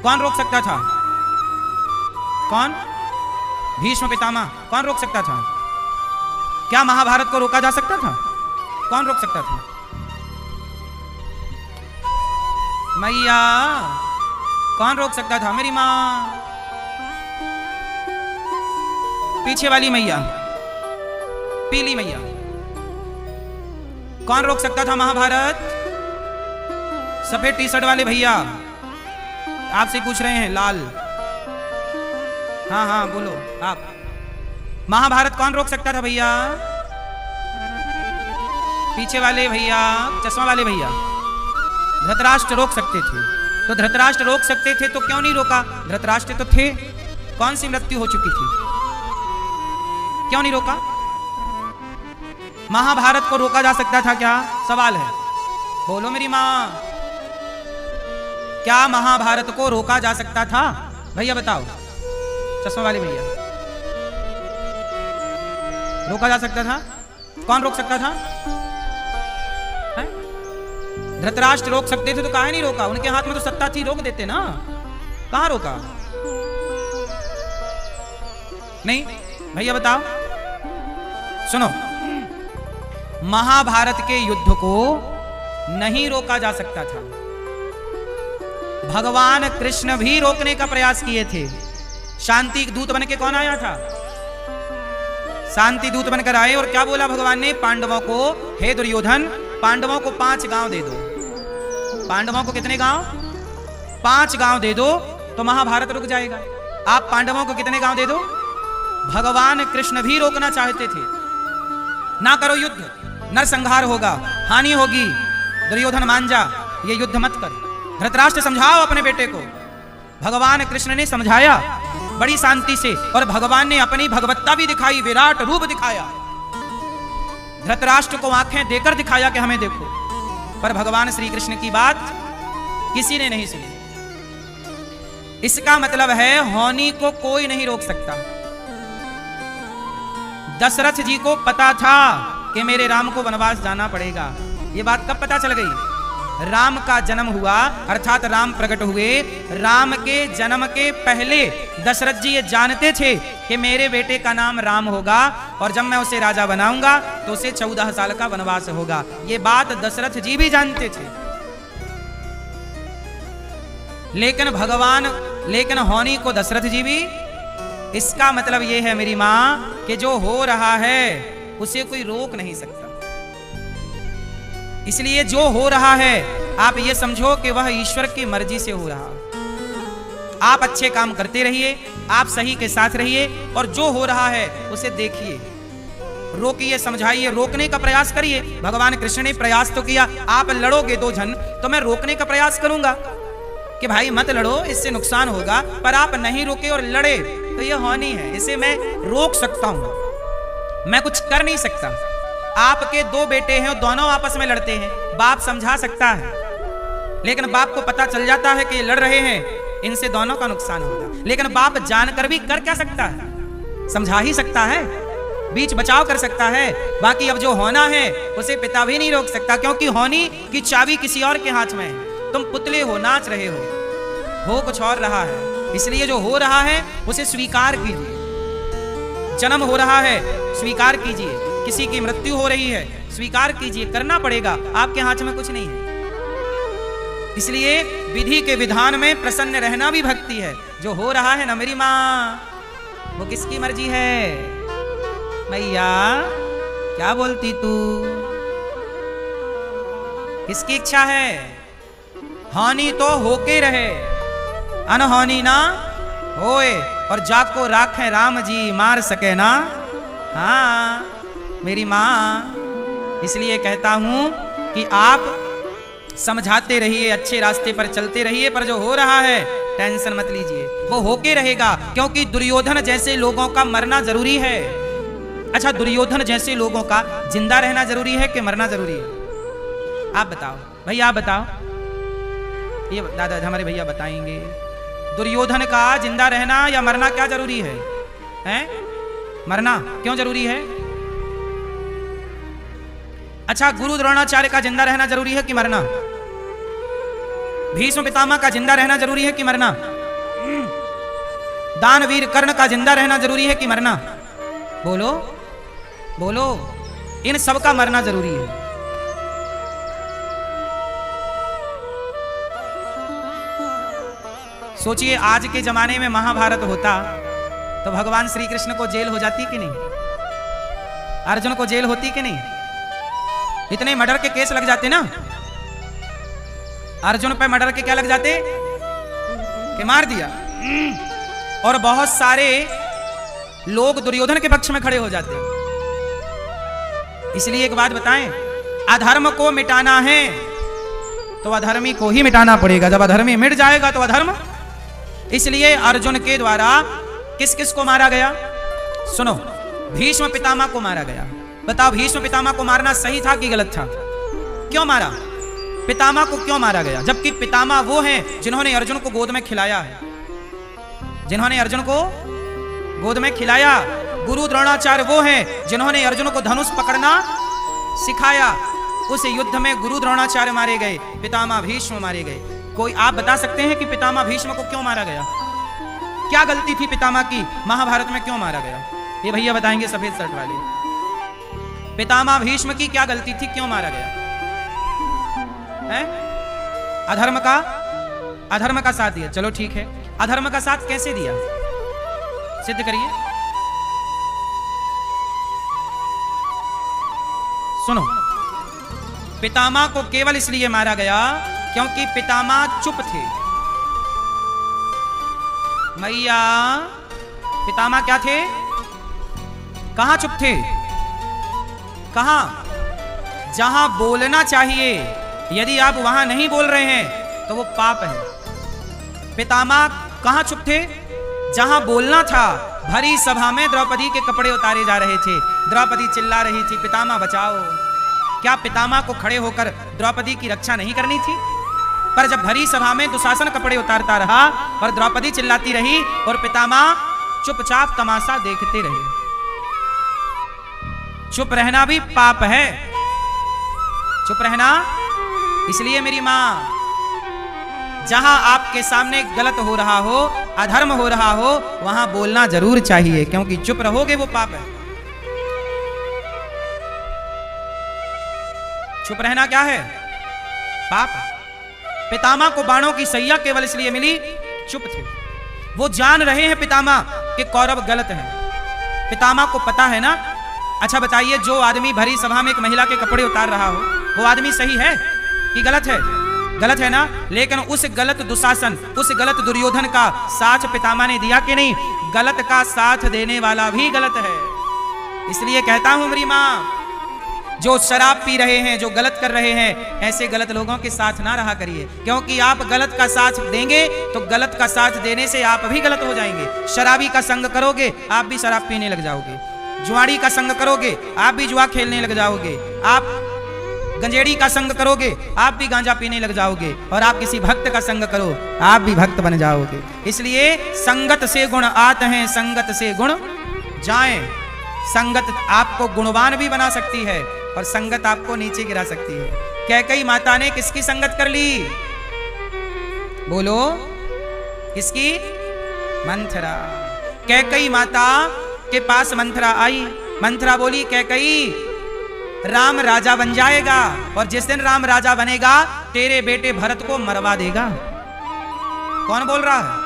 कौन रोक सकता था? कौन? भीष्म पितामह। कौन रोक सकता था? क्या महाभारत को रोका जा सकता था? कौन रोक सकता था? मैया कौन रोक सकता था? मेरी मां, पीछे वाली मैया, पीली मैया, कौन रोक सकता था महाभारत? सफेद टी शर्ट वाले भैया आपसे पूछ रहे हैं, लाल। हाँ हाँ बोलो आप। महाभारत कौन रोक सकता था भैया? पीछे वाले भैया, चश्मा वाले भैया। धृतराष्ट्र रोक सकते थे। तो धृतराष्ट्र रोक सकते थे तो क्यों नहीं रोका? धृतराष्ट्र तो थे। कौन सी मृत्यु हो चुकी थी? क्यों नहीं रोका? महाभारत को रोका जा सकता था क्या? सवाल है, बोलो मेरी मां। क्या महाभारत को रोका जा सकता था? भैया बताओ, चश्मा वाले भैया। रोका जा सकता था? कौन रोक सकता था? धृतराष्ट्र रोक सकते थे तो काहे नहीं रोका? उनके हाथ में तो सत्ता थी, रोक देते ना। कहां रोका? नहीं भैया बताओ। सुनो, महाभारत के युद्ध को नहीं रोका जा सकता था। भगवान कृष्ण भी रोकने का प्रयास किए थे। शांति दूत बनकर कौन आया था? शांति दूत बनकर आए और क्या बोला भगवान ने? पांडवों को, हे दुर्योधन, पांडवों को 5 गांव दे दो। पांडवों को कितने गांव? 5 गांव दे दो तो महाभारत रुक जाएगा। आप पांडवों को कितने गांव दे दो? भगवान कृष्ण भी रोकना चाहते थे। ना करो युद्ध, नरसंहार होगा, हानि होगी। दुर्योधन मान जा, ये युद्ध मत कर। धृतराष्ट्र समझाओ अपने बेटे को। भगवान कृष्ण ने समझाया बड़ी शांति से, और भगवान ने अपनी भगवत्ता भी दिखाई, विराट रूप दिखाया। धृतराष्ट्र को आंखें देकर दिखाया कि हमें देखो। पर भगवान श्री कृष्ण की बात किसी ने नहीं सुनी। इसका मतलब है होनी को कोई नहीं रोक सकता। दशरथ जी को पता था कि मेरे राम को वनवास जाना पड़ेगा। ये बात कब पता चल गई? राम का जन्म हुआ, अर्थात राम प्रकट हुए। राम के जन्म के पहले दशरथ जी ये जानते थे कि मेरे बेटे का नाम राम होगा, और जब मैं उसे राजा बनाऊंगा तो उसे 14 साल का वनवास होगा। ये बात दशरथ जी भी जानते थे। लेकिन होनी को दशरथ जी भी इसका मतलब ये है मेरी माँ कि जो हो रहा है उसे कोई रोक नहीं सकता। इसलिए जो हो रहा है आप ये समझो कि वह ईश्वर की मर्जी से हो रहा। आप अच्छे काम करते रहिए, आप सही के साथ रहिए और जो हो रहा है उसे देखिए, रोकिए, समझाइए, रोकने का प्रयास करिए। भगवान कृष्ण ने प्रयास तो किया। आप लड़ोगे दो जन तो मैं रोकने का प्रयास करूंगा कि भाई मत लड़ो, इससे नुकसान होगा, पर आप नहीं रोके और लड़े तो यह हानि है। इसे मैं रोक सकता हूं, मैं कुछ कर नहीं सकता। आपके दो बेटे हैं, दोनों आपस में लड़ते हैं, बाप समझा सकता है, लेकिन बाप को पता चल जाता है कि ये लड़ रहे हैं, इनसे दोनों का नुकसान होगा। लेकिन बाप जानकर भी कर क्या सकता है? समझा ही सकता है, बीच बचाव कर सकता है। बाकी अब जो होना है उसे पिता भी नहीं रोक सकता, क्योंकि होनी की चाबी किसी और के हाथ में है। तुम पुतले हो, नाच रहे हो कुछ और रहा है। इसलिए जो हो रहा है उसे स्वीकार कीजिए। जन्म हो रहा है, स्वीकार कीजिए। किसी की मृत्यु हो रही है, स्वीकार कीजिए, करना पड़ेगा, आपके हाथ में कुछ नहीं है। इसलिए विधि के विधान में प्रसन्न रहना भी भक्ति है। जो हो रहा है ना मेरी माँ, वो किसकी मर्जी है? मैया क्या बोलती तू? किसकी इच्छा है? हानि तो होके रहे, अनहोनी ना होए, और जाको राखे राम जी, मार सके ना। हाँ मेरी माँ, इसलिए कहता हूं कि आप समझाते रहिए, अच्छे रास्ते पर चलते रहिए, पर जो हो रहा है टेंशन मत लीजिए, वो होके रहेगा। क्योंकि दुर्योधन जैसे लोगों का मरना जरूरी है। अच्छा, दुर्योधन जैसे लोगों का जिंदा रहना जरूरी है कि मरना जरूरी है? आप बताओ भैया, आप बताओ। ये दादा हमारे भैया बताएंगे, दुर्योधन का जिंदा रहना या मरना क्या जरूरी है? हैं? मरना क्यों जरूरी है? अच्छा, गुरु द्रोणाचार्य का जिंदा रहना जरूरी है कि मरना? भीष्म पितामह का जिंदा रहना जरूरी है कि मरना? दानवीर कर्ण का जिंदा रहना जरूरी है कि मरना? बोलो बोलो, इन सब का मरना जरूरी है। सोचिए, आज के जमाने में महाभारत होता तो भगवान श्री कृष्ण को जेल हो जाती कि नहीं? अर्जुन को जेल होती कि नहीं? इतने मर्डर के केस लग जाते ना। अर्जुन पे मर्डर के क्या लग जाते कि मार दिया, और बहुत सारे लोग दुर्योधन के पक्ष में खड़े हो जाते हैं। इसलिए एक बात बताएं, अधर्म को मिटाना है तो अधर्मी को ही मिटाना पड़ेगा। जब अधर्मी मिट जाएगा तो अधर्म। इसलिए अर्जुन के द्वारा किस किस को मारा गया? सुनो, भीष्म पितामह को मारा गया। बताओ, भीष्म पितामह को मारना सही था कि गलत था? क्यों मारा? पितामह को क्यों मारा गया? जबकि पितामह वो हैं जिन्होंने अर्जुन को गोद में खिलाया है, जिन्होंने अर्जुन को गोद में खिलाया। गुरु द्रोणाचार्य वो हैं जिन्होंने अर्जुन को धनुष पकड़ना सिखाया। उस युद्ध में गुरु द्रोणाचार्य मारे गए, पितामह भीष्म मारे गए। कोई आप बता सकते हैं कि पितामह भीष्म को क्यों मारा गया? क्या गलती थी पितामह की? महाभारत में क्यों मारा गया? ये भैया बताएंगे, सफेद शर्ट वाले। पितामह भीष्म की क्या गलती थी, क्यों मारा गया है? अधर्म का साथ दिया। चलो ठीक है, अधर्म का साथ कैसे दिया? सिद्ध करिए। सुनो, पितामह को केवल इसलिए मारा गया क्योंकि पितामह चुप थे। मैया, पितामह क्या थे? कहां चुप थे? कहां? जहां बोलना चाहिए, यदि आप वहां नहीं बोल रहे हैं तो वो पाप है। पितामह कहां चुप थे? जहां बोलना था। भरी सभा में द्रौपदी के कपड़े उतारे जा रहे थे, द्रौपदी चिल्ला रही थी, पितामह बचाओ। क्या पितामह को खड़े होकर द्रौपदी की रक्षा नहीं करनी थी? पर जब भरी सभा में दुशासन कपड़े उतारता रहा और द्रौपदी चिल्लाती रही और पितामह चुपचाप तमाशा देखते रहे। चुप रहना भी पाप है, चुप रहना। इसलिए मेरी मां, जहां आपके सामने गलत हो रहा हो, अधर्म हो रहा हो, वहां बोलना जरूर चाहिए, क्योंकि चुप रहोगे वो पाप है। चुप रहना क्या है? पाप। पितामह को बाणों की सैया केवल इसलिए मिली, चुप थे। वो जान रहे हैं पितामह कि कौरव गलत है। पितामह को पता है ना। अच्छा बताइए, जो आदमी भरी सभा में एक महिला के कपड़े उतार रहा हो, वो आदमी सही है कि गलत है? गलत है ना। लेकिन उस गलत दुशासन, उस गलत दुर्योधन का साथ पितामह ने दिया कि नहीं? गलत का साथ देने वाला भी गलत है। इसलिए कहता हूं मेरी मां, जो शराब पी रहे हैं, जो गलत कर रहे हैं, ऐसे गलत लोगों के साथ ना रहा करिए, क्योंकि आप गलत का साथ देंगे तो गलत का साथ देने से आप भी गलत हो जाएंगे। शराबी का संग करोगे, आप भी शराब पीने लग जाओगे। जुआड़ी का संग करोगे, आप भी जुआ खेलने लग जाओगे। आप गंजेड़ी का संग करोगे, आप भी गांजा पीने लग जाओगे। और आप किसी भक्त का संग करो, आप भी भक्त बन जाओगे। इसलिए संगत से गुण आते हैं, संगत से गुण जाएं। संगत आपको गुणवान भी बना सकती है और संगत आपको नीचे गिरा सकती है। कैकेयी माता ने किसकी संगत कर ली? बोलो, किसकी? मंथरा। कैकेयी माता के पास मंथरा आई। मंथरा बोली, कैकेयी राम राजा बन जाएगा और जिस दिन राम राजा बनेगा तेरे बेटे भरत को मरवा देगा। कौन बोल रहा है?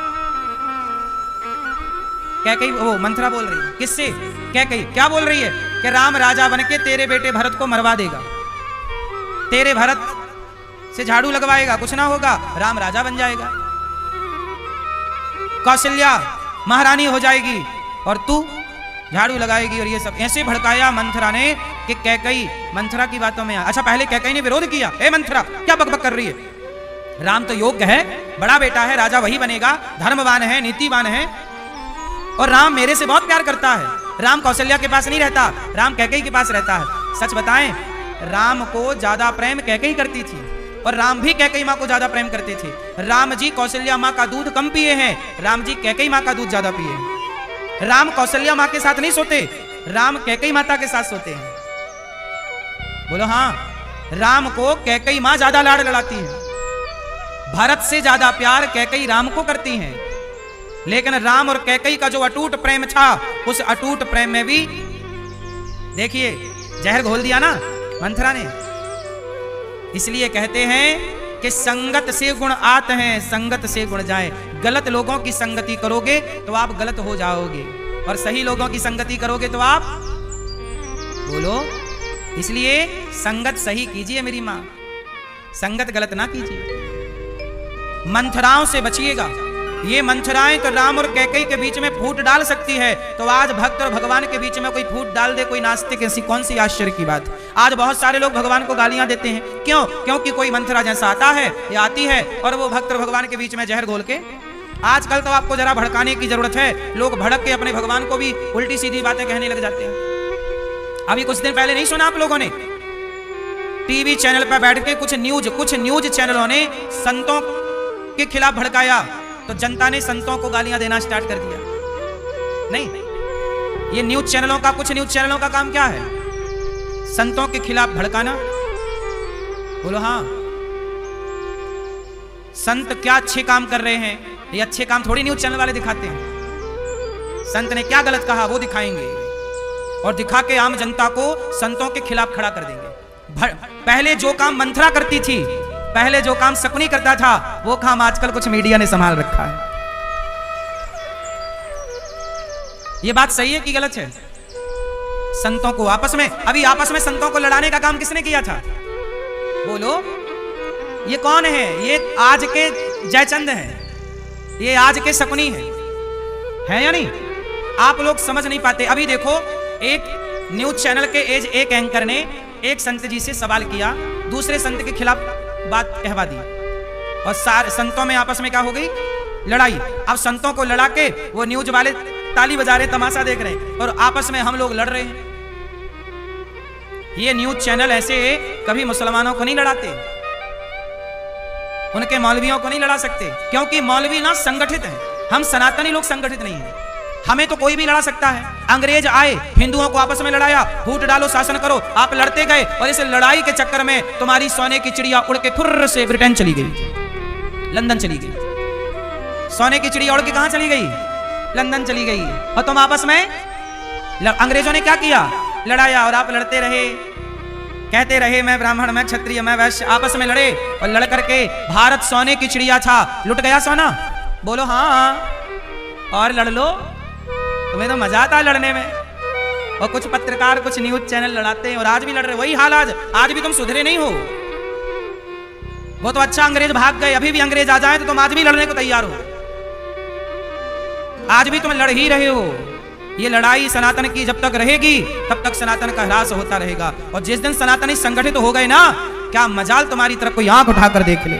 कैकेयी, वो मंथरा बोल रही है। किससे? कैकेयी क्या बोल रही है? कि राम राजा बन के तेरे बेटे भरत को मरवा देगा, तेरे भरत से झाड़ू लगवाएगा, कुछ ना होगा, राम राजा बन जाएगा, कौशल्या महारानी हो जाएगी और तू झाड़ू लगाएगी। और ये सब ऐसे भड़काया मंथरा ने कि कैकेयी मंथरा की बातों में। अच्छा, पहले कैकेयी ने विरोध किया, ए मंथरा क्या बकबक कर रही है? राम तो योग्य है, बड़ा बेटा है, राजा वही बनेगा, धर्मवान है, नीतिवान है, और राम मेरे से बहुत प्यार करता है। राम कौशल्या के पास नहीं रहता, राम कैकेयी के पास रहता है। सच बताएं, राम को ज्यादा प्रेम कैकेयी करती थी और राम भी कैकेयी माँ को ज्यादा प्रेम करते थे। राम जी कौशल्या माँ का दूध कम पिए हैं, राम जी कैकेयी माँ का दूध ज्यादा पिए हैं। राम कौशल्या माँ के साथ नहीं सोते, राम कैकेयी माता के साथ सोते हैं। बोलो हाँ। राम को कैकेयी माँ ज्यादा लाड़ लड़ाती है, भरत से ज्यादा प्यार कैकेयी राम को करती हैं। लेकिन राम और कैकेयी का जो अटूट प्रेम था, उस अटूट प्रेम में भी देखिए जहर घोल दिया ना मंथरा ने। इसलिए कहते हैं कि संगत से गुण आते हैं, संगत से गुण जाए। गलत लोगों की संगति करोगे तो आप गलत हो जाओगे और सही लोगों की संगति करोगे तो आप बोलो। इसलिए संगत सही कीजिए मेरी मां, संगत गलत ना कीजिए। मंथराओं से बचिएगा। ये मंथराएं तो राम और कैकेयी के बीच में फूट डाल सकती है, तो आज भक्त और भगवान के बीच में कोई फूट डाल दे, कोई नास्तिक, ऐसी कौन सी आश्चर्य की बात। आज बहुत सारे लोग भगवान को गालियां देते हैं, क्यों? क्योंकि कोई मंथरा जैसा आता है या आती है और वो भक्त और भगवान के बीच में जहर घोल के। आजकल तो आपको जरा भड़काने की जरूरत है, लोग भड़क के अपने भगवान को भी उल्टी सीधी बातें कहने लग जाते हैं। अभी कुछ दिन पहले नहीं सुना आप लोगों ने, टीवी चैनल पर बैठ के कुछ न्यूज चैनलों ने संतों के खिलाफ भड़काया, तो जनता ने संतों को गालियां देना स्टार्ट कर दिया। नहीं, ये न्यूज चैनलों का, कुछ न्यूज चैनलों का काम क्या है? संतों के खिलाफ भड़काना। बोलो हाँ। संत क्या अच्छे काम कर रहे हैं, ये अच्छे काम थोड़ी न्यूज चैनल वाले दिखाते हैं। संत ने क्या गलत कहा वो दिखाएंगे और दिखा के आम जनता को संतों के खिलाफ खड़ा कर देंगे। पहले जो काम मंथरा करती थी, पहले जो काम शकुनी करता था, वो काम आजकल कुछ मीडिया ने संभाल रखा है। ये बात सही है कि गलत है? संतों को आपस में, अभी आपस में संतों को लड़ाने का काम किसने किया था? बोलो। ये कौन है? ये आज के जयचंद हैं, ये आज के शकुनी हैं, या नहीं? आप लोग समझ नहीं पाते। अभी देखो, एक न्यूज चैनल के एक एंकर ने एक संत जी से सवाल किया, दूसरे संत के खिलाफ बात कहवा दी और संतों में आपस में क्या हो गई? लड़ाई। अब संतों को लड़ा के वो न्यूज वाले ताली बजा रहे, तमाशा देख रहे हैं और आपस में हम लोग लड़ रहे हैं। ये न्यूज चैनल ऐसे कभी मुसलमानों को नहीं लड़ाते, उनके मौलवियों को नहीं लड़ा सकते, क्योंकि मौलवी ना संगठित हैं। हम सनातनी लोग संगठित नहीं हैं। हमें तो कोई भी लड़ा सकता है। अंग्रेज आए, हिंदुओं को आपस में लड़ाया, फूट डालो, शासन करो, आप लड़ते गए और इस लड़ाई के चक्कर में तुम्हारी सोने की चिड़िया उड़ के खुर्र से ब्रिटेन चली गई, लंदन चली गई। सोने की चिड़िया उड़ के कहां चली गई? लंदन चली गई। और तुम आपस में अंग्रेजों ने क्या किया? लड़ाया और आप लड़ते रहे, कहते रहे मैं ब्राह्मण, मैं क्षत्रिय, मैं वैश्य, आपस में लड़े और लड़ करके भारत सोने की चिड़िया था, लुट गया सोना। बोलो हाँ। और लड़ लो, तुम्हें तो मजा आता है लड़ने में। और कुछ पत्रकार कुछ न्यूज चैनल लड़ाते हैं और आज भी लड़ रहे। वही हाल आज भी तुम सुधरे नहीं हो। वो तो अच्छा अंग्रेज भाग गए, अभी भी अंग्रेज आ जाए तो तुम आज भी लड़ने को तैयार हो। आज भी तुम लड़ ही रहे हो। ये लड़ाई सनातन की जब तक रहेगी तब तक सनातन का ह्रास होता रहेगा। और जिस दिन सनातनी संगठित हो गए ना, क्या मजाल तुम्हारी तरफ कोई आंख उठाकर देख ले।